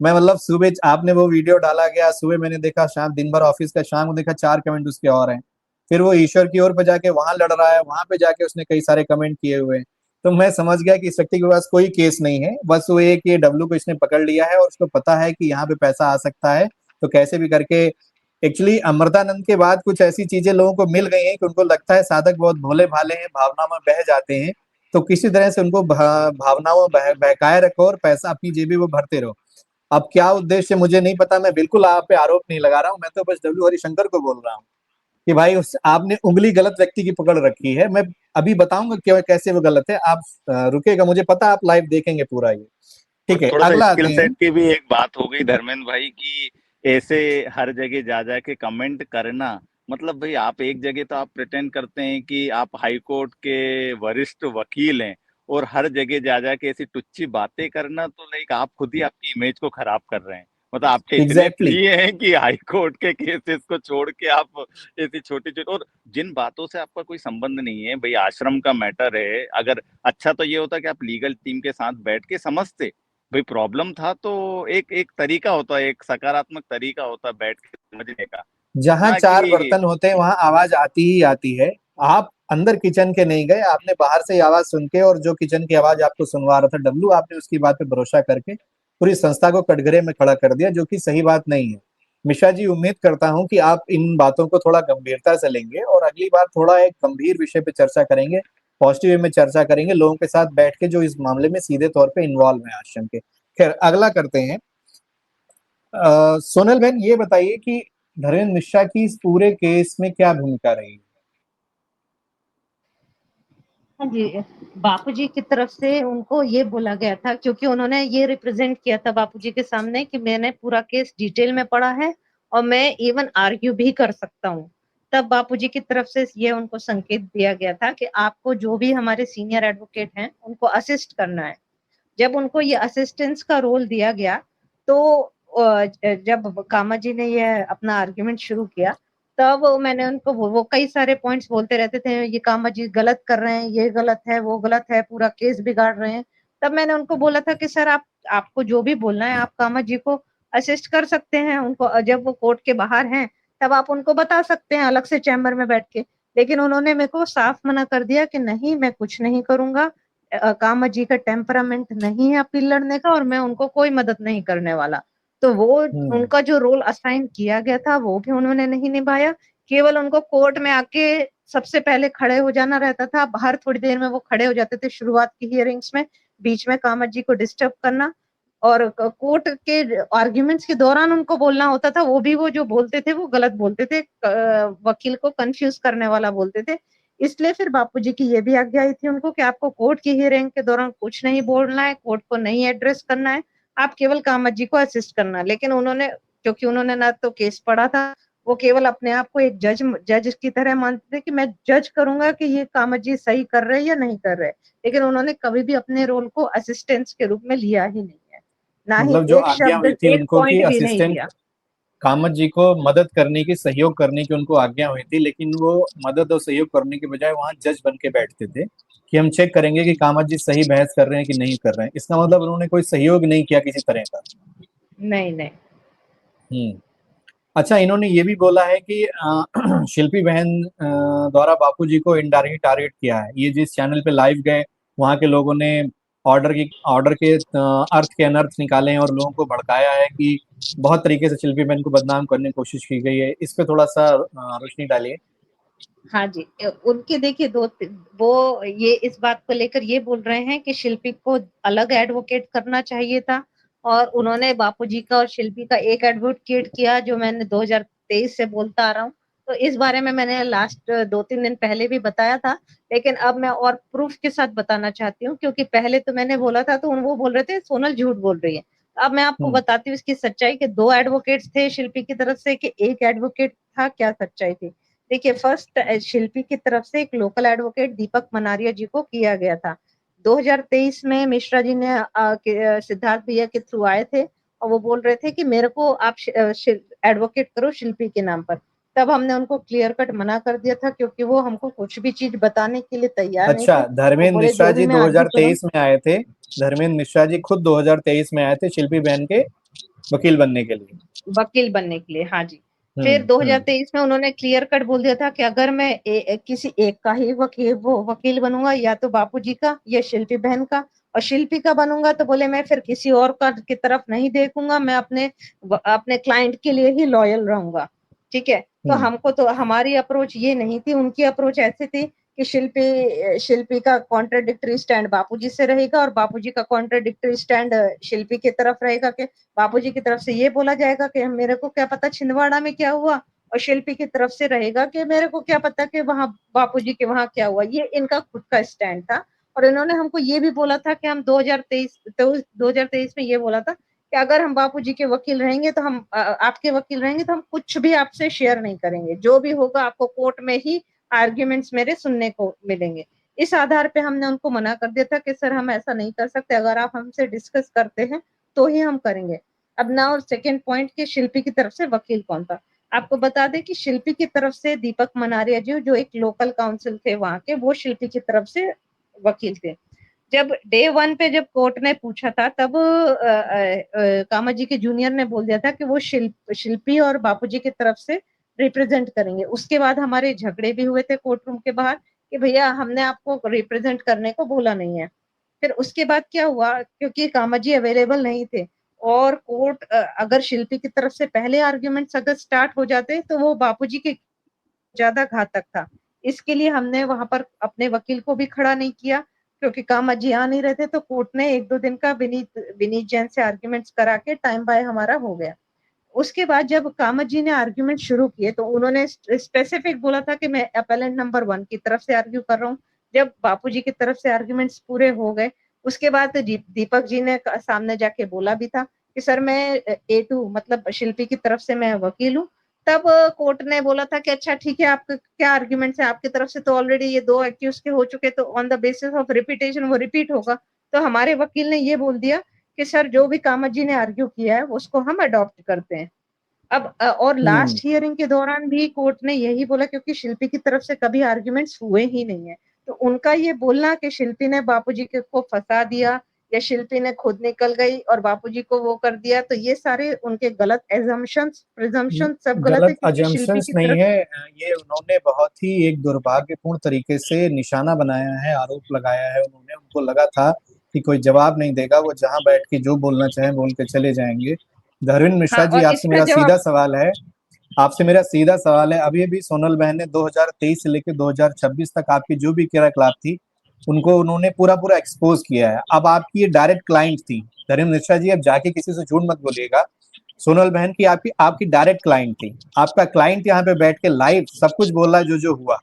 मैं मतलब सुबह आपने वो वीडियो डाला गया, सुबह मैंने देखा, शाम दिन भर ऑफिस का, शाम को देखा 4 कमेंट उसके और हैं। फिर वो ईश्वर की ओर पे जाके वहां लड़ रहा है, वहां पे जाके उसने कई सारे कमेंट किए हुए हैं। तो मैं समझ गया कि इस व्यक्ति के पास कोई केस नहीं है, बस वो एक ये डब्लू को इसने पकड़ लिया है और उसको पता है कि यहाँ पे पैसा आ सकता है, तो कैसे भी करके। एक्चुअली अमृतानंद के बाद कुछ ऐसी चीजें लोगों को मिल गई हैं कि उनको लगता है साधक बहुत भोले भाले हैं, भावनाओं में बह जाते हैं, तो किसी तरह से उनको भावनाओं में बहकाए रखो और पैसा अपनी जेबी वो भरते रहो। अब क्या उद्देश्य मुझे नहीं पता, मैं बिल्कुल आप पे आरोप नहीं लगा रहा हूँ, मैं तो बस डब्ल्यू हरिशंकर को बोल रहा हूँ कि भाई आपने उंगली गलत व्यक्ति की पकड़ रखी है। मैं अभी बताऊंगा कि कैसे वो गलत है, आप रुकेगा, मुझे पता आप लाइव देखेंगे पूरा ये। और ठीक है, थोड़ा सा अगला स्किल आते हैं। सेट की भी एक बात हो गई धर्मेंद्र भाई की, ऐसे हर जगह जा जा के कमेंट करना। मतलब भाई आप एक जगह तो आप प्रिटेंड करते हैं कि आप हाई कोर्ट के वरिष्ठ वकील हैं, और हर जगह जा जा के ऐसी टुच्ची बातें करना, तो लाइक आप खुद ही आपकी इमेज को खराब कर रहे हैं। मतलब आपके इतने एग्जैक्टली प्रिय हैं कि हाई कोर्ट के केसेस को छोड़ के आप ऐसी छोटी छोटी, और जिन बातों से आपका कोई संबंध नहीं है, भाई आश्रम का मैटर है, अगर अच्छा तो ये होता कि आप लीगल टीम के साथ बैठ के समझते। भाई प्रॉब्लम था तो एक एक तरीका होता है, एक सकारात्मक तरीका होता है बैठ के समझने का, जहां ना 4 कि। बर्तन होते हैं वहां आवाज आती ही आती है। आप अंदर किचन के नहीं गए, आपने बाहर से ही आवाज सुन के, और जो किचन की आवाज आपको सुनवा रहा था डब्लू, आपने उसकी बात पे भरोसा करके पूरी संस्था को कटघरे में खड़ा कर दिया, जो कि सही बात नहीं है। मिश्रा जी, उम्मीद करता हूं कि आप इन बातों को थोड़ा गंभीरता से लेंगे और अगली बार थोड़ा एक गंभीर विषय पे चर्चा करेंगे, पॉजिटिव वे में चर्चा करेंगे, लोगों के साथ बैठ के जो इस मामले में सीधे तौर पे इन्वॉल्व है आश्रम के। खैर, अगला करते हैं। सोनल बहन, ये बताइए कि धर्मेंद्र मिश्रा की इस पूरे केस में क्या भूमिका रही? हाँ जी, बापूजी की तरफ से उनको ये बोला गया था, क्योंकि उन्होंने ये रिप्रेजेंट किया था बापूजी के सामने कि मैंने पूरा केस डिटेल में पढ़ा है और मैं इवन आर्ग्यू भी कर सकता हूँ। तब बापूजी की तरफ से ये उनको संकेत दिया गया था कि आपको जो भी हमारे सीनियर एडवोकेट हैं उनको असिस्ट करना है। जब उनको ये असिस्टेंस का रोल दिया गया तो जब कामाजी ने ये अपना आर्ग्यूमेंट शुरू किया तब मैंने उनको वो कई सारे पॉइंट्स बोलते रहते थे, ये कामाजी गलत कर रहे हैं, ये गलत है, वो गलत है, पूरा केस बिगाड़ रहे हैं। तब मैंने उनको बोला था कि सर आपको जो भी बोलना है आप कामाजी को असिस्ट कर सकते हैं, उनको जब वो कोर्ट के बाहर हैं तब आप उनको बता सकते हैं अलग से चैम्बर में बैठ के। लेकिन उन्होंने मेरे को साफ मना कर दिया कि नहीं, मैं कुछ नहीं करूंगा, कामाजी का टेम्परामेंट नहीं है अपील लड़ने का और मैं उनको कोई मदद नहीं करने वाला। तो वो उनका जो रोल असाइन किया गया था वो भी उन्होंने नहीं निभाया। केवल उनको कोर्ट में आके सबसे पहले खड़े हो जाना रहता था, हर थोड़ी देर में वो खड़े हो जाते थे शुरुआत की हियरिंग्स में, बीच में कामाजी को डिस्टर्ब करना और कोर्ट के आर्ग्यूमेंट्स के दौरान उनको बोलना होता था, वो भी वो जो बोलते थे वो गलत बोलते थे, वकील को कंफ्यूज करने वाला बोलते थे। इसलिए फिर बापूजी की ये भी आज्ञा आई थी उनको कि आपको कोर्ट की हियरिंग के दौरान कुछ नहीं बोलना है, कोर्ट को नहीं एड्रेस करना है, आप केवल कामाजी को असिस्ट करना है। लेकिन उन्होंने, क्योंकि उन्होंने ना तो केस पढ़ा था, वो केवल अपने आप को एक जज की तरह मानते थे कि मैं जज करूंगा कि ये कामाजी सही कर रहे हैं या नहीं कर रहे। लेकिन उन्होंने कभी भी अपने रोल को असिस्टेंस के रूप में लिया ही नहीं है, ना ही मतलब जो एक आज्ञा शब्द, हुई थी एक उनको कि पॉइंट भी नहीं असिस्टेंट दिया। कामत जी को मदद करने की, सहयोग करने की उनको आज्ञा हुई थी, लेकिन वो मदद और सहयोग करने के बजाय वहां जज बन के बैठते थे कि हम चेक करेंगे कि कामत जी सही बहस कर रहे हैं कि नहीं कर रहे हैं। इसका मतलब उन्होंने कोई सहयोग नहीं किया किसी तरह का। नहीं नहीं। हम्म। अच्छा, इन्होंने ये भी बोला है कि शिल्पी बहन द्वारा बापूजी को इनडायरेक्टली टारगेट किया है। ये जिस चैनल पे लाइव गए वहां के लोगों ने ऑर्डर के अर्थ के अनर्थ निकाले हैं और लोगों को भड़काया है कि बहुत तरीके से शिल्पी बहन को बदनाम करने की कोशिश की गई है। इस पे थोड़ा सा रोशनी डालिए। हाँ जी, उनके देखिए वो ये इस बात को लेकर ये बोल रहे हैं कि शिल्पी को अलग एडवोकेट करना चाहिए था और उन्होंने बापूजी का और शिल्पी का एक एडवोकेट किया, जो मैंने 2023 से बोलता आ रहा हूँ। तो इस बारे में मैंने लास्ट 2-3 दिन पहले भी बताया था, लेकिन अब मैं और प्रूफ के साथ बताना चाहती हूँ, क्योंकि पहले तो मैंने बोला था तो वो बोल रहे थे सोनल झूठ बोल रही है। अब मैं आपको बताती हूँ इसकी सच्चाई कि 2 एडवोकेट्स थे शिल्पी की तरफ से कि एक एडवोकेट था, क्या सच्चाई थी। देखिए, फर्स्ट शिल्पी की तरफ से एक लोकल एडवोकेट दीपक मनारिया जी को किया गया था। 2023 में मिश्रा जी ने सिद्धार्थ भैया के थ्रू आए थे और वो बोल रहे थे कि मेरे को आप एडवोकेट करो शिल्पी के नाम पर। तब हमने उनको क्लियर कट मना कर दिया था, क्योंकि वो हमको कुछ भी चीज बताने के लिए तैयार नहीं अच्छा, थे। वो धर्मेंद्र बोले मिश्रा जो भी जी मैं आर्ग्यू करूँ। 2023 में आए थे। धर्मेंद्र मिश्रा जी खुद 2023 में आए थे शिल्पी बहन के वकील बनने के लिए। वकील बनने के लिए, हाँ जी। फिर हम्म। 2023 में उन्होंने क्लियर कट बोल दिया था कि अगर मैं किसी एक का ही वकील बनूंगा, या तो बापूजी का या शिल्पी बहन का, और शिल्पी का बनूंगा तो बोले मैं फिर किसी और का की तरफ नहीं देखूंगा, मैं अपने क्लाइंट के लिए ही लॉयल रहूंगा। ठीक है, तो हमको तो हमारी अप्रोच ये नहीं थी, उनकी अप्रोच ऐसी थी कि शिल्पी का कॉन्ट्राडिक्टरी स्टैंड बापूजी से रहेगा और बापूजी का कॉन्ट्राडिक्टरी स्टैंड शिल्पी की तरफ रहेगा। कि बापूजी की तरफ से ये बोला जाएगा कि मेरे को क्या पता छिंदवाड़ा में क्या हुआ, और शिल्पी की तरफ से रहेगा कि मेरे को क्या पता कि वहां बापूजी के वहां क्या हुआ। ये इनका खुद का स्टैंड था। और इन्होंने हमको ये भी बोला था कि हम 2023 में ये बोला था कि अगर हम बापूजी के वकील रहेंगे तो हम आपके वकील रहेंगे तो हम कुछ भी आपसे शेयर नहीं करेंगे, जो भी होगा आपको कोर्ट में ही आर्ग्यूमेंट्स मेरे सुनने को मिलेंगे। इस आधार पे हमने उनको मना कर दिया था कि सर हम ऐसा नहीं कर सकते, अगर आप हमसे डिस्कस करते हैं तो ही हम करेंगे। अब नाउ सेकंड पॉइंट कि शिल्पी की तरफ से वकील कौन था। आपको बता दें कि शिल्पी की तरफ से दीपक मनारिया जी, जो एक लोकल काउंसिल थे वहां के, वो शिल्पी की तरफ से वकील थे। जब डे 1 पे जब कोर्ट ने पूछा था तब कामा जी के जूनियर ने बोल दिया था कि वो शिल्पी और बापूजी की तरफ से रिप्रेजेंट करेंगे। उसके बाद हमारे झगड़े भी हुए थे कोर्ट रूम के बाहर कि भैया हमने आपको रिप्रेजेंट करने को बोला नहीं है। फिर उसके बाद क्या हुआ, क्योंकि कामा जी अवेलेबल नहीं थे और कोर्ट अगर शिल्पी की तरफ से पहले आर्ग्यूमेंट्स अगर स्टार्ट हो जाते तो वो बापूजी के ज्यादा घातक था। इसके लिए हमने वहां पर अपने वकील को भी खड़ा नहीं किया, क्योंकि कामा जी आ नहीं रहे थे। तो कोर्ट ने 1-2 दिन का विनीत जैन से आर्ग्यूमेंट्स करा के टाइम बाय हमारा हो गया। उसके बाद जब कामत जी ने आर्ग्यूमेंट शुरू किए तो उन्होंने स्पेसिफिक बोला था कि मैं अपेलेंट नंबर 1 की तरफ से आर्ग्यू कर रहा हूँ। जब बापूजी की तरफ से आर्ग्यूमेंट्स पूरे हो गए, उसके बाद दीपक जी ने सामने जाके बोला भी था कि सर मैं A2 मतलब शिल्पी की तरफ से मैं वकील हूँ, तब कोर्ट ने बोला था कि अच्छा ठीक है, आपके क्या आर्ग्यूमेंट्स है, आपकी तरफ से तो ऑलरेडी ये 2 एक्यूज के हो चुके, तो on the basis of repetition वो रिपीट होगा। तो हमारे वकील ने ये बोल दिया कि सर जो भी कामत जी ने आर्ग्यू किया है उसको हम अडॉप्ट करते हैं। अब और लास्ट हियरिंग के दौरान भी कोर्ट ने यही बोला, क्योंकि शिल्पी की तरफ से कभी आर्ग्यूमेंट्स हुए ही नहीं है, तो उनका ये बोलना कि शिल्पी ने बापूजी को फंसा दिया या शिल्पी ने खुद निकल गई और बापूजी को वो कर दिया, तो ये सारे उनके गलत एजम्पशंस प्रिजम्पशन सब गलत है, गलत क्योंकि शिल्पी अजम्पशंस की नहीं तरफ है, ये उन्होंने बहुत ही एक दुर्भाग्यपूर्ण तरीके से निशाना बनाया है, आरोप लगाया है उन्होंने। उनको लगा था कि कोई जवाब नहीं देगा, वो जहां बैठ के जो बोलना चाहे बोल के चले जाएंगे। धर्मेंद्र मिश्रा हाँ, जी, और आपसे इसका मेरा सीधा जवाब सवाल है, अभी अभी सोनल बहन ने 2023 से लेकर 2026 तक आपकी जो भी क्रियाकलाप थी उनको उन्होंने पूरा पूरा एक्सपोज किया है। अब आपकी ये डायरेक्ट क्लाइंट थी धर्मेंद्र मिश्रा जी, अब जाके किसी से झूठ मत बोलिएगा। सोनल बहन की आपकी आपकी डायरेक्ट क्लाइंट थी, आपका क्लाइंट यहाँ पे बैठ के लाइव सब कुछ बोल रहा है जो जो हुआ,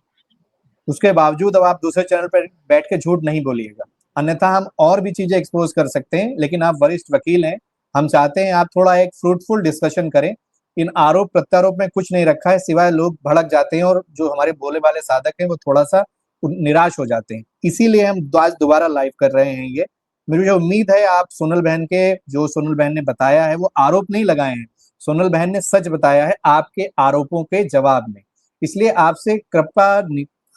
उसके बावजूद अब आप दूसरे चैनल पर बैठ के झूठ नहीं बोलिएगा, अन्यथा हम और भी चीजें एक्सपोज कर सकते हैं। लेकिन आप वरिष्ठ वकील हैं, हम चाहते हैं आप थोड़ा एक फ्रूटफुल डिस्कशन करें। इन आरोप प्रत्यारोप में कुछ नहीं रखा है, सिवाय लोग भड़क जाते हैं और जो हमारे भोले वाले साधक हैं वो थोड़ा सा निराश हो जाते हैं। इसीलिए हम आज दोबारा लाइव कर रहे हैं। ये मुझे उम्मीद है आप सोनल बहन के, जो सोनल बहन ने बताया है वो आरोप नहीं लगाए हैं, सोनल बहन ने सच बताया है आपके आरोपों के जवाब में। इसलिए आपसे कृपा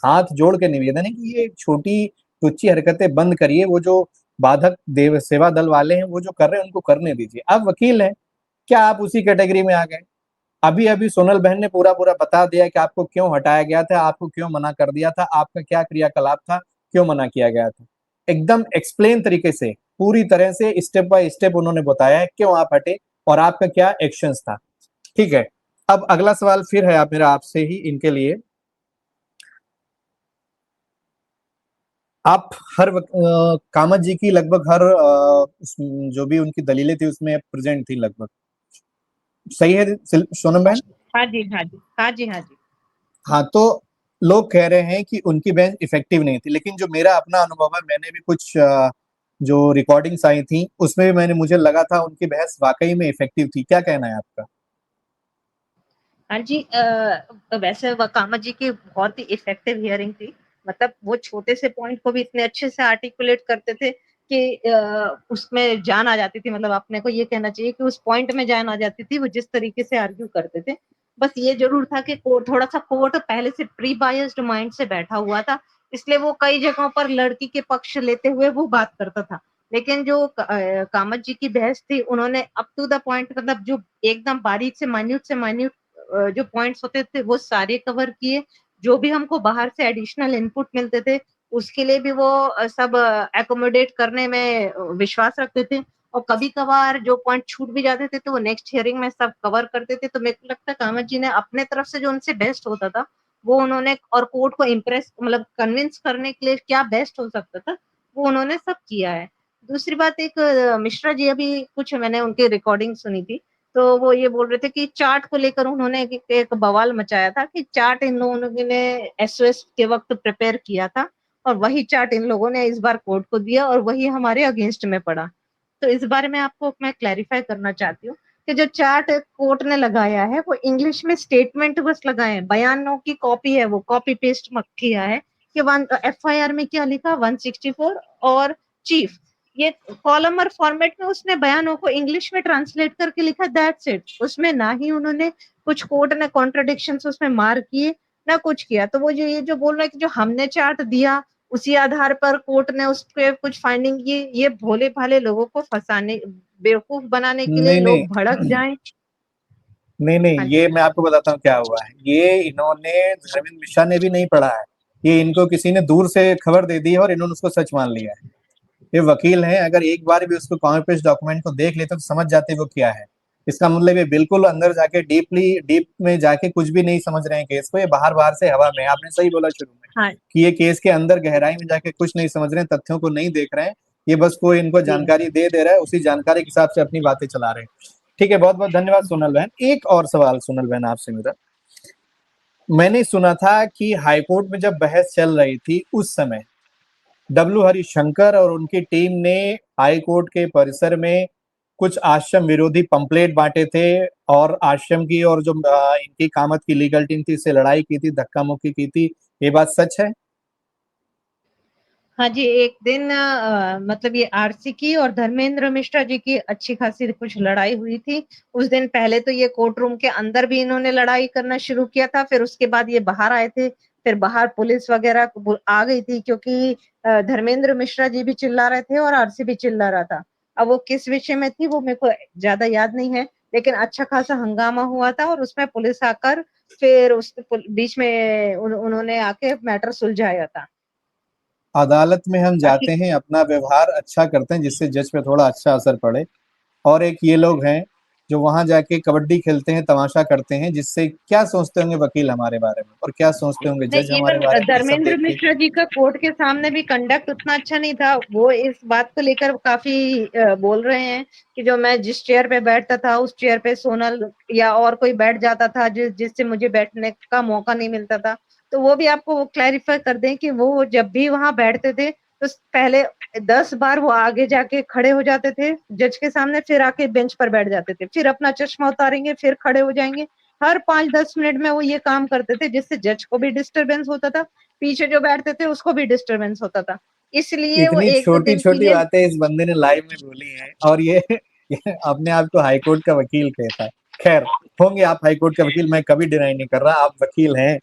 हाथ जोड़ के निवेदन है कि ये छोटी तुच्छी हरकतें बंद करिए, वो जो बाधक देव सेवा दल वाले हैं वो जो कर रहे हैं उनको करने दीजिए। आप वकील हैं, क्या आप उसी कैटेगरी में आ गए? अभी अभी सोनल बहन ने पूरा पूरा बता दिया कि आपको क्यों हटाया गया था, आपको क्यों मना कर दिया था, आपका क्या क्रियाकलाप था, क्यों मना किया गया था। एकदम एक्सप्लेन तरीके से पूरी तरह से स्टेप बाय स्टेप उन्होंने बताया है क्यों आप हटे और आपका क्या एक्शंस था। ठीक है, अब अगला सवाल फिर है आप मेरा आपसे ही इनके लिए। आप कामत जी की लगभग हर जो भी उनकी दलीलें थी उसमें प्रेजेंट थी लगभग, सही है सोनम बहन? हाँ जी, हाँ जी, हाँ जी, हाँ जी। हाँ, तो लोग कह रहे हैं कि उनकी बहस इफेक्टिव नहीं थी, लेकिन जो मेरा अपना अनुभव है, मैंने भी कुछ जो रिकॉर्डिंग्स आई थी उसमें भी मुझे लगा था उनकी बहस वाकई में इफेक्टिव थी। क्या कहना है आपका? हाँ जी, वैसे कामत जी की बहुत ही इफेक्टिव हियरिंग थी। मतलब वो छोटे से पॉइंट को भी इतने अच्छे से आर्टिकुलेट करते थे कि उसमें जान आ जाती थी। मतलब अपने को ये कहना चाहिए कि उस पॉइंट में जान आ जाती थी, वो जिस तरीके से आर्ग्यू करते थे। बस ये जरूर था कि थोड़ा सा कोर्ट पहले से प्री बायस्ड माइंड से बैठा हुआ था, इसलिए वो कई जगहों पर लड़की के पक्ष लेते हुए वो बात करता था। लेकिन जो कामत जी की बहस थी, उन्होंने अप टू द पॉइंट, मतलब जो एकदम बारीक से माइन्यूट जो पॉइंट्स होते थे वो सारे कवर किए। जो भी हमको बाहर से एडिशनल इनपुट मिलते थे उसके लिए भी वो सब एकोमोडेट करने में विश्वास रखते थे। और कभी कभार जो पॉइंट छूट भी जाते थे तो वो नेक्स्ट हियरिंग में सब कवर करते थे। तो मेरे को लगता है कामत जी ने अपने तरफ से जो उनसे बेस्ट होता था वो उन्होंने, और कोर्ट को इम्प्रेस मतलब कन्विंस करने के लिए क्या बेस्ट हो सकता था वो उन्होंने सब किया है। दूसरी बात, एक मिश्रा जी, अभी कुछ मैंने उनकी रिकॉर्डिंग सुनी थी, तो वो ये बोल रहे थे कि चार्ट को लेकर उन्होंने एक बवाल मचाया था कि चार्ट इन लोगों ने एसओएस के वक्त प्रिपेयर किया था और वही चार्ट इन लोगों ने इस बार कोर्ट को दिया और वही हमारे अगेंस्ट में पड़ा। तो इस बारे में आपको मैं क्लैरिफाई करना चाहती हूँ कि जो चार्ट कोर्ट ने लगाया है वो इंग्लिश में स्टेटमेंट बस लगाए हैं, बयानों की कॉपी है, वो कॉपी पेस्ट किया है कि एफआईआर में क्या लिखा 164 और चीफ, ये कॉलमर फॉर्मेट में उसने बयानों को इंग्लिश में ट्रांसलेट करके लिखा, दैट्स इट। उसमें ना ही उन्होंने कुछ कोर्ट ने कॉन्ट्रडिक्शंस उसमें मार किए ना कुछ किया। तो वो जो ये जो बोल रहे हैं कि जो हमने चार्ट दिया उसी आधार पर कोर्ट ने उस पर कुछ फाइंडिंग की, ये भोले भाले लोगों को फंसाने, बेवकूफ बनाने के लिए, नहीं लोग नहीं भड़क जाएं। नहीं नहीं, हाँ ये जी, मैं आपको बताता हूँ क्या हुआ है। ये इन्होंने धर्मेंद्र मिश्रा ने भी नहीं पढ़ा है, ये इनको किसी ने दूर से खबर दे दी है और इन्होंने उसको सच मान लिया है। ये वकील हैं, अगर एक बार भी उसको कॉपी पेस्ट डॉक्यूमेंट को देख लेते तो समझ जाते वो क्या है। इसका मतलब ये बिल्कुल अंदर जाके डीप में जाके कुछ भी नहीं समझ रहे हैं केस को, ये बाहर बाहर से हवा में। आपने सही बोला शुरू में हाँ कि ये केस के अंदर गहराई में जाके कुछ नहीं समझ रहे हैं, तथ्यों को नहीं देख रहे हैं, ये बस कोई इनको जी, जानकारी दे रहा है, उसी जानकारी के हिसाब से अपनी बातें चला रहे हैं। ठीक है, बहुत बहुत धन्यवाद सोनल बहन। एक और सवाल सोनल बहन आपसे मेरा, मैंने सुना था कि हाईकोर्ट में जब बहस चल रही थी उस समय डब्ल्यू हरिशंकर और उनकी टीम ने हाई कोर्ट के परिसर में कुछ आश्रम विरोधी पंपलेट बांटे थे और आश्रम की और जो इनकी कामत की लीगल टीम थी इससे लड़ाई की थी, धक्का मुक्की की थी, ये बात सच है? हाँ जी, एक दिन मतलब ये आरसी की और धर्मेंद्र मिश्रा जी की अच्छी खासी कुछ लड़ाई हुई थी। उस दिन पहले तो ये कोर्ट रूम के अंदर भी इन्होंने लड़ाई करना शुरू किया था, फिर उसके बाद ये बाहर आए थे, फिर बाहर पुलिस वगैरह आ गई थी क्योंकि धर्मेंद्र मिश्रा जी भी चिल्ला रहे थे और आरसी भी चिल्ला रहा था। अब वो किस विषय में थी वो मेरे को ज़्यादा याद नहीं है, लेकिन अच्छा खासा हंगामा हुआ था और उसमें पुलिस आकर फिर उस बीच में उन्होंने आके मैटर सुलझाया था। अदालत में हम बाकी जाते हैं, अपना व्यवहार अच्छा करते हैं जिससे जज पे थोड़ा अच्छा असर पड़े, और एक ये लोग हैं जो वहां जाके कबड्डी खेलते हैं, तमाशा करते हैं, जिससे क्या सोचते होंगे वकील हमारे बारे में और क्या सोचते होंगे जज नहीं, हमारे इवन बारे में, ये सब धर्मेंद्र देख के। मिश्रा जी का कोर्ट के सामने भी कंडक्ट उतना अच्छा नहीं था। वो इस बात को लेकर काफी बोल रहे हैं कि जो मैं जिस चेयर पे बैठता था उस चेयर पे सोनल या और कोई बैठ जाता था जिससे मुझे बैठने का मौका नहीं मिलता था। तो वो भी आपको क्लैरिफाई कर दें कि वो जब भी वहां बैठते थे तो पहले 10 बार वो आगे जाके खड़े हो जाते थे जज के सामने, फिर आके बेंच पर बैठ जाते थे, फिर अपना चश्मा उतारेंगे, फिर खड़े हो जाएंगे। हर 5-10 मिनट में वो ये काम करते थे जिससे जज को भी डिस्टर्बेंस होता था, पीछे जो बैठते थे उसको भी डिस्टर्बेंस होता था। इसलिए वो इतनी 1-2 छोटी दिन के छोटी लिए बातें इस बंदे ने लाइव में बोली हैं, और ये अपने आप को हाईकोर्ट का वकील कहता है। खैर, होंगे आप हाईकोर्ट का वकील, मैं कभी डिनाई नहीं कर रहा, आप वकील हैं,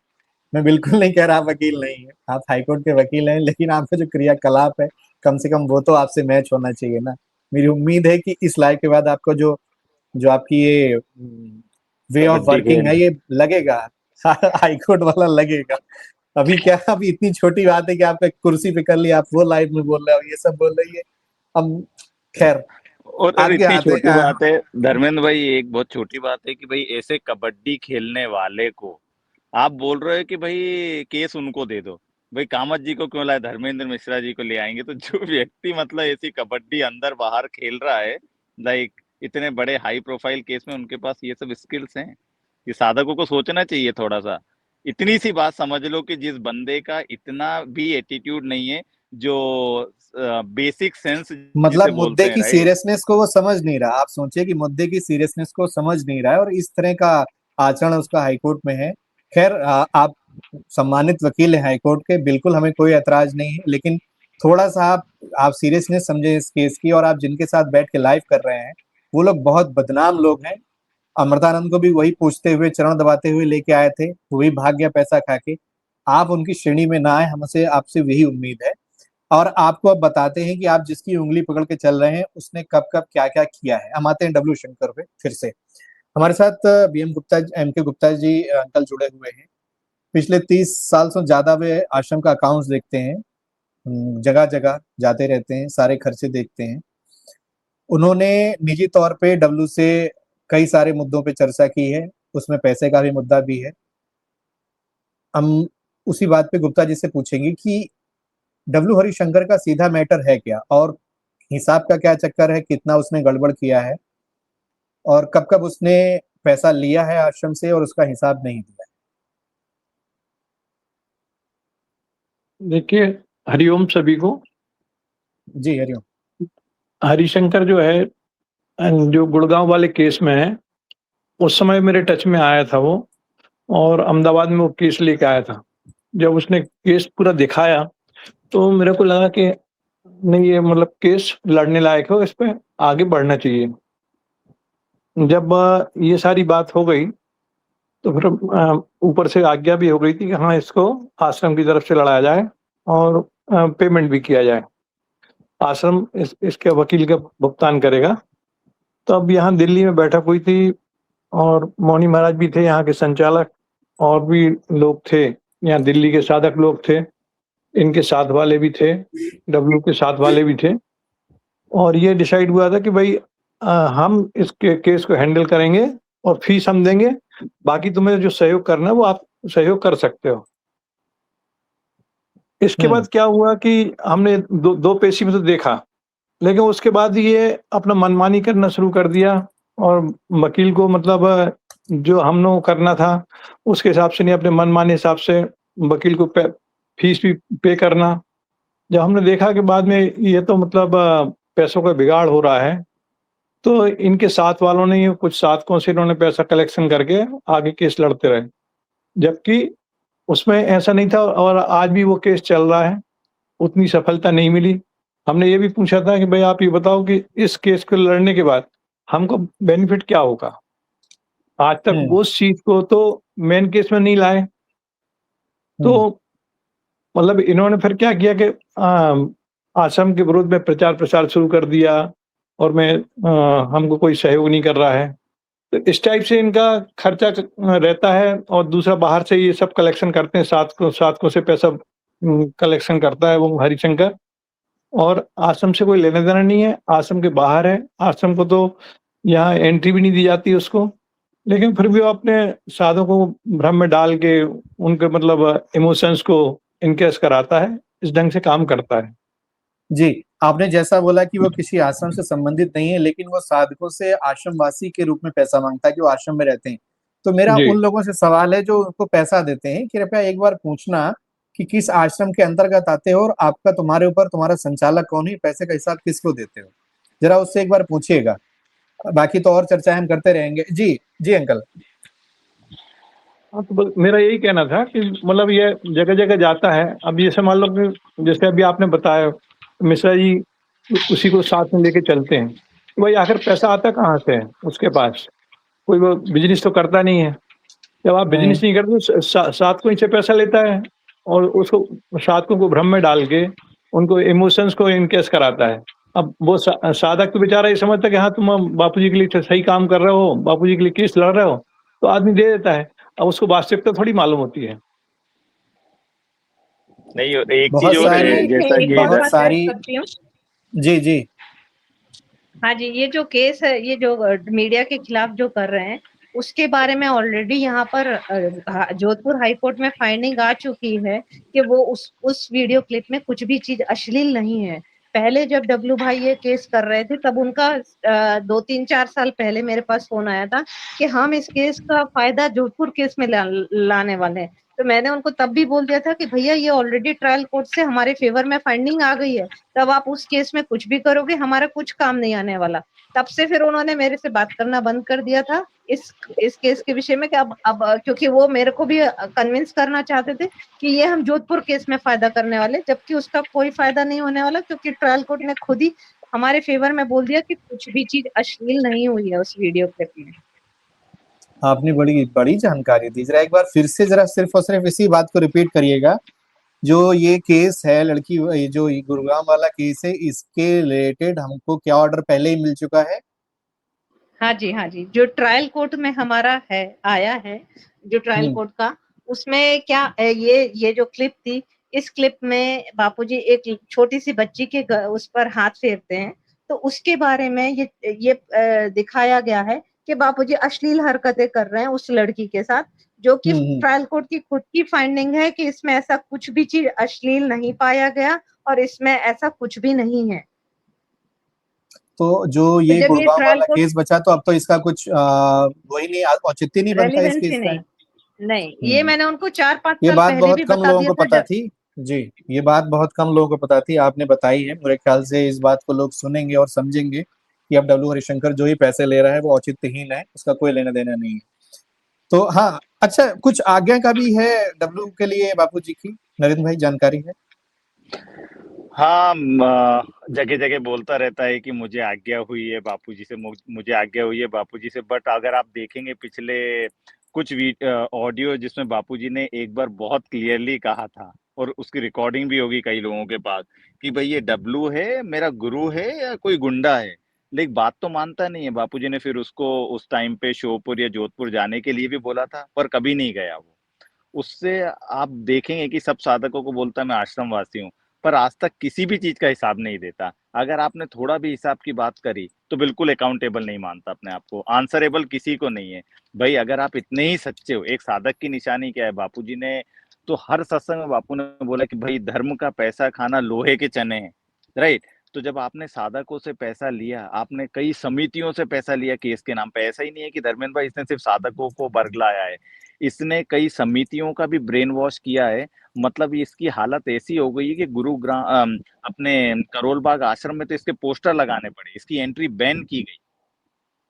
मैं बिल्कुल नहीं कह रहा आप वकील नहीं है, आप हाईकोर्ट के वकील हैं, लेकिन आपका जो क्रियाकलाप है कम से कम वो तो आपसे मैच होना चाहिए ना। मेरी उम्मीद है कि इस लाइव के बाद आपको जो जो आपकी ये वे ऑफ कबड्डी वर्किंग खेल है ये लगेगा, हाईकोर्ट वाला लगेगा। अभी क्या, अभी इतनी छोटी बात है कि आपने कुर्सी पे कर लिया, आप वो लाइव में बोल रहे हो, ये सब बोल रही है। अब खैर, और आपके इतनी हाथ छोटी है। बात है धर्मेंद्र भाई, एक बहुत छोटी बात है कि भाई ऐसे कबड्डी खेलने वाले को आप बोल रहे हो कि भाई केस उनको दे दो। भाई कामत जी को क्यों लाए, धर्मेंद्र मिश्रा जी को ले आएंगे? तो जो व्यक्ति मतलब ऐसी कबड्डी अंदर बाहर खेल रहा है, लाइक इतने बड़े हाई प्रोफाइल केस में उनके पास ये सब स्किल्स हैं, ये साधकों को सोचना चाहिए थोड़ा सा। इतनी सी बात समझ लो कि जिस बंदे का इतना भी एटीट्यूड नहीं है, जो बेसिक सेंस जिसे मतलब मुद्दे बोलते हैं, की राइट। सीरियसनेस को वो समझ नहीं रहा। आप सोचिए कि मुद्दे की सीरियसनेस को समझ नहीं रहा है और इस तरह का आचरण उसका हाईकोर्ट में है। खैर, आप सम्मानित वकील हैं हाईकोर्ट के, बिल्कुल हमें कोई ऐतराज नहीं है, लेकिन थोड़ा सा आप सीरियसनेस समझे इस केस की, और आप जिनके साथ बैठ के लाइव कर रहे हैं वो लोग बहुत बदनाम लोग हैं। अमृतानंद को भी वही पूछते हुए, चरण दबाते हुए लेके आए थे, वो भी भाग गया पैसा खा के। आप उनकी श्रेणी में ना आए, हमसे आपसे यही उम्मीद है। और आपको अब बताते हैं कि आप जिसकी उंगली पकड़ के चल रहे हैं उसने कब कब क्या क्या किया है। हम आते हैं डब्ल्यू शंकर पे फिर से। हमारे साथ बीएम गुप्ता, एम के गुप्ता जी अंकल जुड़े हुए हैं। पिछले 30 साल से ज्यादा वे आश्रम का अकाउंट्स देखते हैं, जगह जगह जाते रहते हैं, सारे खर्चे देखते हैं। उन्होंने निजी तौर पे डब्ल्यू से कई सारे मुद्दों पे चर्चा की है, उसमें पैसे का भी मुद्दा भी है। हम उसी बात पे गुप्ता जी से पूछेंगे कि डब्ल्यू हरिशंकर का सीधा मैटर है क्या, और हिसाब का क्या चक्कर है, कितना उसने गड़बड़ किया है, और कब कब उसने पैसा लिया है आश्रम से और उसका हिसाब नहीं दिया देखिए, हरिओम सभी को। है। जी हरिओम। हरिशंकर जो है, जो गुड़गांव वाले केस में है, उस समय मेरे टच में आया था वो, और अहमदाबाद में वो केस लेके आया था। जब उसने केस पूरा दिखाया तो मेरे को लगा कि नहीं, ये मतलब केस लड़ने लायक है, इस पे आगे बढ़ना चाहिए। जब ये सारी बात हो गई तो फिर ऊपर से आज्ञा भी हो गई थी कि हाँ, इसको आश्रम की तरफ से लड़ाया जाए और पेमेंट भी किया जाए। आश्रम इसके वकील का भुगतान करेगा। तो अब यहाँ दिल्ली में बैठक हुई थी और मौनी महाराज भी थे, यहाँ के संचालक, और भी लोग थे, यहाँ दिल्ली के साधक लोग थे, इनके साथ वाले भी थे, डब्ल्यू के साथ वाले भी थे। और ये डिसाइड हुआ था कि भाई हम इसके केस को हैंडल करेंगे और फीस हम देंगे, बाकी तुम्हें जो सहयोग करना है वो आप सहयोग कर सकते हो। इसके बाद क्या हुआ कि हमने दो पेशी में तो देखा, लेकिन उसके बाद ये अपना मनमानी करना शुरू कर दिया, और वकील को मतलब जो हम लोग करना था उसके हिसाब से नहीं, अपने मनमाने हिसाब से वकील को फीस भी पे करना। जब हमने देखा कि बाद में ये तो मतलब पैसों का बिगाड़ हो रहा है, तो इनके साथ वालों ने ये कुछ साधकों से इन्होंने पैसा कलेक्शन करके आगे केस लड़ते रहे, जबकि उसमें ऐसा नहीं था और आज भी वो केस चल रहा है, उतनी सफलता नहीं मिली। हमने ये भी पूछा था कि भाई आप ये बताओ कि इस केस को लड़ने के बाद हमको बेनिफिट क्या होगा? आज तक उस चीज़ को तो मेन केस में नहीं लाए। तो मतलब इन्होंने फिर क्या किया कि आश्रम के विरोध में प्रचार-प्रसार शुरू कर दिया और हमको कोई सहयोग नहीं कर रहा है। तो इस टाइप से इनका खर्चा रहता है और दूसरा बाहर से ये सब कलेक्शन करते हैं, साधकों से पैसा कलेक्शन करता है वो हरिशंकर और आश्रम से कोई लेना-देना नहीं है, आश्रम के बाहर है, आश्रम को तो यहाँ एंट्री भी नहीं दी जाती उसको। लेकिन फिर भी वो अपने साधकों को भ्रम में डाल के उनके मतलब इमोशंस को इनकेस कराता है, इस ढंग से काम करता है। जी, आपने जैसा बोला कि वो किसी आश्रम से संबंधित नहीं है, लेकिन वो साधकों से आश्रमवासी के रूप में पैसा माँगता है, जो आश्रम में रहते हैं। तो मेरा जी। उन लोगों से सवाल है जो उनको पैसा देते हैं, कृपया एक बार पूछना कि किस आश्रम के अंतर्गत आते हो और आपका तुम्हारे ऊपर तुम्हारा संचालक कौन है, पैसे का हिसाब किसको देते हो? ज़रा उससे एक बार पूछिएगा। बाकी तो और चर्चाएँ हम करते रहेंगे। जी, जी अंकल। हाँ, तो बस मेरा यही कहना था कि मतलब ये जगह-जगह जाता है। अब जैसे मान लो कि जैसे अभी आपने बताया, मिश्रा जी उसी को साथ में लेके चलते हैं। तो भाई आखिर पैसा आता कहाँ से है उसके पास? कोई वो बिज़नेस तो करता नहीं है। जब आप बिज़नेस नहीं करते तो साधकों से पैसा लेता है और उसको साधकों को भ्रम में डाल के उनको इमोशंस को इनकेस कराता है। अब वो साधक तो बेचारा ये समझता है कि हाँ, तुम बापूजी के लिए सही काम कर रहे हो, बापूजी के लिए केस लड़ रहे हो, तो आदमी दे देता है। अब उसको वास्तविकता थोड़ी मालूम होती है। नहीं, एक बहुत चीज और सारी है, जैसा एक कि और बहुत बात ऐड सारी करती हूँ। जी, जी। हाँ जी, ये जो केस है, ये जो मीडिया के खिलाफ जो कर रहे हैं, उसके बारे में ऑलरेडी यहाँ पर जोधपुर हाई कोर्ट में फाइंडिंग आ चुकी है कि वो उस वीडियो क्लिप में कुछ भी चीज अश्लील नहीं है। पहले जब डब्लू भाई ये केस कर रहे थे तब उनका 2-3-4 साल पहले मेरे पास फोन आया था कि हम इस केस का फायदा जोधपुर केस में लाने वाले हैं। तो मैंने उनको तब भी बोल दिया था कि भैया ये ऑलरेडी ट्रायल कोर्ट से हमारे फेवर में फाइंडिंग आ गई है, तब आप उस केस में कुछ भी करोगे हमारा कुछ काम नहीं आने वाला। तब से फिर उन्होंने मेरे से बात करना बंद कर दिया था इस केस के विषय में कि अब क्योंकि वो मेरे को भी कन्विंस करना चाहते थे कि ये हम जोधपुर केस में फायदा करने वाले, जबकि उसका कोई फायदा नहीं होने वाला, क्योंकि ट्रायल कोर्ट ने खुद ही हमारे फेवर में बोल दिया कि कुछ भी चीज अश्लील नहीं हुई है उस वीडियो क्लिप में। आपने बड़ी बड़ी जानकारी दी। ज़रा एक बार फिर से ज़रा सिर्फ़ और सिर्फ़ इसी बात को रिपीट करिएगा। जो ये केस है लड़की ये जो गुरुग्राम वाला केस है, इसके रिलेटेड हमको क्या ऑर्डर पहले ही मिल चुका है? हाँ जी, हाँ जी। जो ट्रायल कोर्ट में हमारा है आया है, जो ट्रायल कोर्ट का, उसमें क्या ये जो क्लिप थी, इस क्लिप में बापूजी एक छोटी-सी बच्ची के उस पर हाथ फेरते हैं, तो उसके बारे में ये दिखाया गया है कि बापूजी अश्लील हरकतें कर रहे हैं उस लड़की के साथ, जो कि ट्रायल कोर्ट की खुद की फाइंडिंग है कि इसमें ऐसा कुछ भी चीज़ अश्लील नहीं पाया गया और इसमें ऐसा कुछ भी नहीं है। तो जो तो ये जब ये गुड़गाँव ट्रायल वाला कोर्ट केस बचा तो अब तो इसका कुछ वही नहीं औचित्य नहीं बनता इस रेलेवेंस केस ही का। नहीं, नहीं, ये मैंने उनको 4-5 ये साल बात पहले बहुत भी कम बता लोगों दिया को था पता जब थी। जी, ये बात बहुत कम लोगों को पता थी, आपने बताई है। मेरे ख्याल से इस बात को लोग सुनेंगे और समझेंगे कि अब डब्लू हरिशंकर जो ही पैसे ले रहा है वो औचित्यहीन है, उसका कोई लेना-देना नहीं है। तो हाँ, अच्छा कुछ आज्ञा का भी है डब्लू के लिए बापूजी की, नरेंद्र भाई जानकारी है? हाँ, जगह-जगह बोलता रहता है कि मुझे आज्ञा हुई है बापूजी से, मुझे आज्ञा हुई है बापूजी से, बट अगर आप देखेंगे पिछले कुछ ऑडियो जिसमें बापूजी ने एक बार बहुत क्लियरली कहा था और उसकी रिकॉर्डिंग भी होगी कई लोगों के पास कि भई ये डब्लू है, मेरा गुरु है या कोई गुंडा है? लेकिन बात तो मानता नहीं है। बापूजी ने फिर उसको उस टाइम पे श्योपुर या जोधपुर जाने के लिए भी बोला था, पर कभी नहीं गया वो। उससे आप देखेंगे कि सब साधकों को बोलता है मैं आश्रमवासी हूँ, पर आज तक किसी भी चीज़ का हिसाब नहीं देता। अगर आपने थोड़ा भी हिसाब की बात करी, तो बिल्कुल अकाउंटेबल नहीं मानता अपने आप को, आंसरेबल किसी को नहीं है। भई अगर आप इतने ही सच्चे हो, एक साधक की निशानी क्या है? बापूजी ने तो हर सत्संग में बापू ने बोला कि भई धर्म का पैसा खाना लोहे के चने हैं, राइट? तो जब आपने साधकों से पैसा लिया, आपने कई समितियों से पैसा लिया केस के नाम पे, ऐसा ही नहीं है कि धर्मेंद्र भाई इसने सिर्फ साधकों को बरगलाया है। इसने कई समितियों का भी ब्रेन वॉश किया है। मतलब इसकी हालत ऐसी हो गई है कि अपने करोल बाग आश्रम में तो इसके पोस्टर लगाने पड़े, इसकी एंट्री बैन की गई।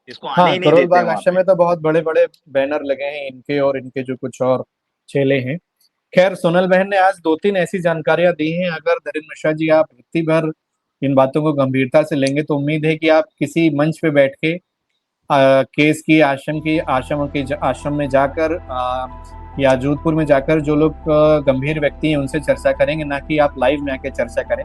इसको आने हाँ, ही नहीं करोल देते बाग वहां आश्रम पे। में तो बहुत बड़े बड़े बैनर लगे हैं इनके और इनके जो कुछ और चेले हैं। खैर, सोनल बहन ने आज 2-3 ऐसी जानकारियां दी हैं। अगर धीरेन्द्र मिश्रा जी आप रत्ती भर इन बातों को गंभीरता से लेंगे तो उम्मीद है कि आप किसी मंच पे बैठ के केस की आश्रम में जाकर या जोधपुर में जाकर जो लोग गंभीर व्यक्ति हैं उनसे चर्चा करेंगे, ना कि आप लाइव में आके चर्चा करें।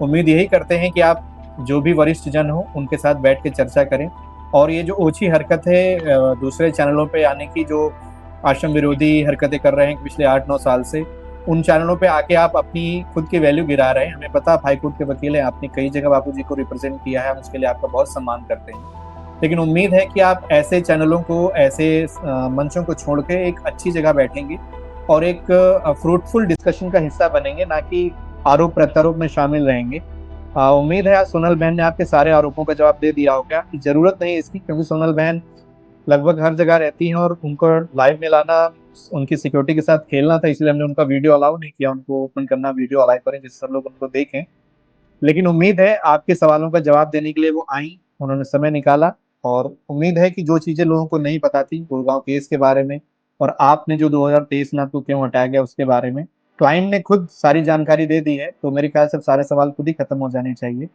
उम्मीद यही करते हैं कि आप जो भी वरिष्ठ जन हो उनके साथ बैठ के चर्चा करें। और ये जो ओछी हरकत है दूसरे चैनलों पे आने की, जो आश्रम विरोधी हरकतें कर रहे हैं पिछले 8-9 साल से, उन चैनलों पे आके आप अपनी खुद की वैल्यू गिरा रहे हैं। हमें पता, आप हाईकोर्ट के वकील हैं, आपने कई जगह बापू जी को रिप्रेजेंट किया है, हम उसके लिए आपका बहुत सम्मान करते हैं। लेकिन उम्मीद है कि आप ऐसे चैनलों को, ऐसे मंचों को छोड़ के एक अच्छी जगह बैठेंगे और एक फ्रूटफुल डिस्कशन का हिस्सा बनेंगे, ना कि आरोप प्रत्यारोप में शामिल रहेंगे। उम्मीद है आज सोनल बहन ने आपके सारे आरोपों का जवाब दे दिया होगा। जरूरत नहीं इसकी, क्योंकि सोनल बहन लगभग हर जगह रहती हैं और उनको लाइव में लाना उनकी सिक्योरिटी के साथ खेलना था, इसलिए हमने उनका वीडियो अलाउ नहीं किया। उनको ओपन करना, वीडियो अलाउ करें जिससे सब लोग उनको देखें। लेकिन उम्मीद है आपके सवालों का जवाब देने के लिए वो आई, उन्होंने समय निकाला। और उम्मीद है कि जो चीजें लोगों को नहीं पता थी गुड़गांव केस के बारे में, और आपने जो 2023 में आपको क्यों हटाया गया उसके बारे में, क्लाइंट ने खुद सारी जानकारी दे दी है, तो मेरे ख्याल से सारे सवाल खुद ही खत्म हो जाने चाहिए।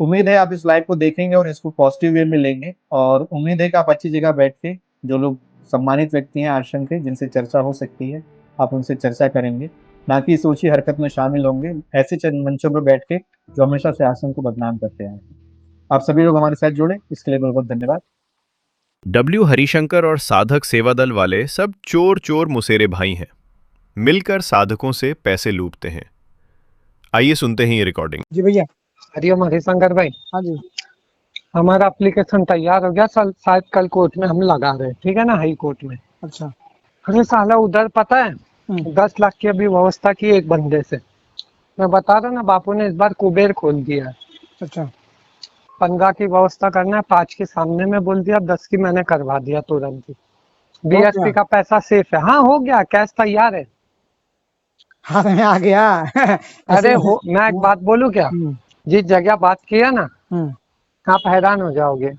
उम्मीद है आप इस लाइव को देखेंगे और इसको पॉजिटिव वे में लेंगे, और उम्मीद है कि आप अच्छी जगह बैठ के जो लोग सम्मानित व्यक्ति हैं आश्रम के, जिनसे चर्चा हो सकती है, आप उनसे चर्चा करेंगे, ना कि इस ऊंची हरकत में शामिल होंगे ऐसे चंद मंचों पर बैठ के जो हमेशा से आश्रम को बदनाम करते हैं। आप सभी लोग हमारे साथ जुड़े, इसके लिए बहुत बहुत धन्यवाद। डब्ल्यू हरिशंकर और साधक सेवा दल वाले सब चोर चोर मुसेरे भाई हैं, मिलकर साधकों से पैसे लूटते हैं। आइए सुनते हैं ये रिकॉर्डिंग। जी भैया। हरिओम हरिशंकर भाई, हाँ जी। हमारा एप्लीकेशन तैयार हो गया, शायद कल कोर्ट में हम लगा रहे हैं, ठीक है ना, हाई कोर्ट में। अच्छा। अरे साला उधर पता है 10 लाख की अभी व्यवस्था की एक बंदे से। मैं बता रहा ना, बापू ने इस बार कुबेर खोल दिया है। अच्छा। 15 की व्यवस्था करना है, 5 के सामने में बोल दिया, 10 की मैंने करवा दिया तुरंत ही। बीएसपी का पैसा सेफ है। हाँ हो गया, कैश तैयार है। हाथ में आ गया। अरे हो, मैं एक बात बोलूं क्या, जिस जगह बात किया ना, आप हैरान हो जाओगे।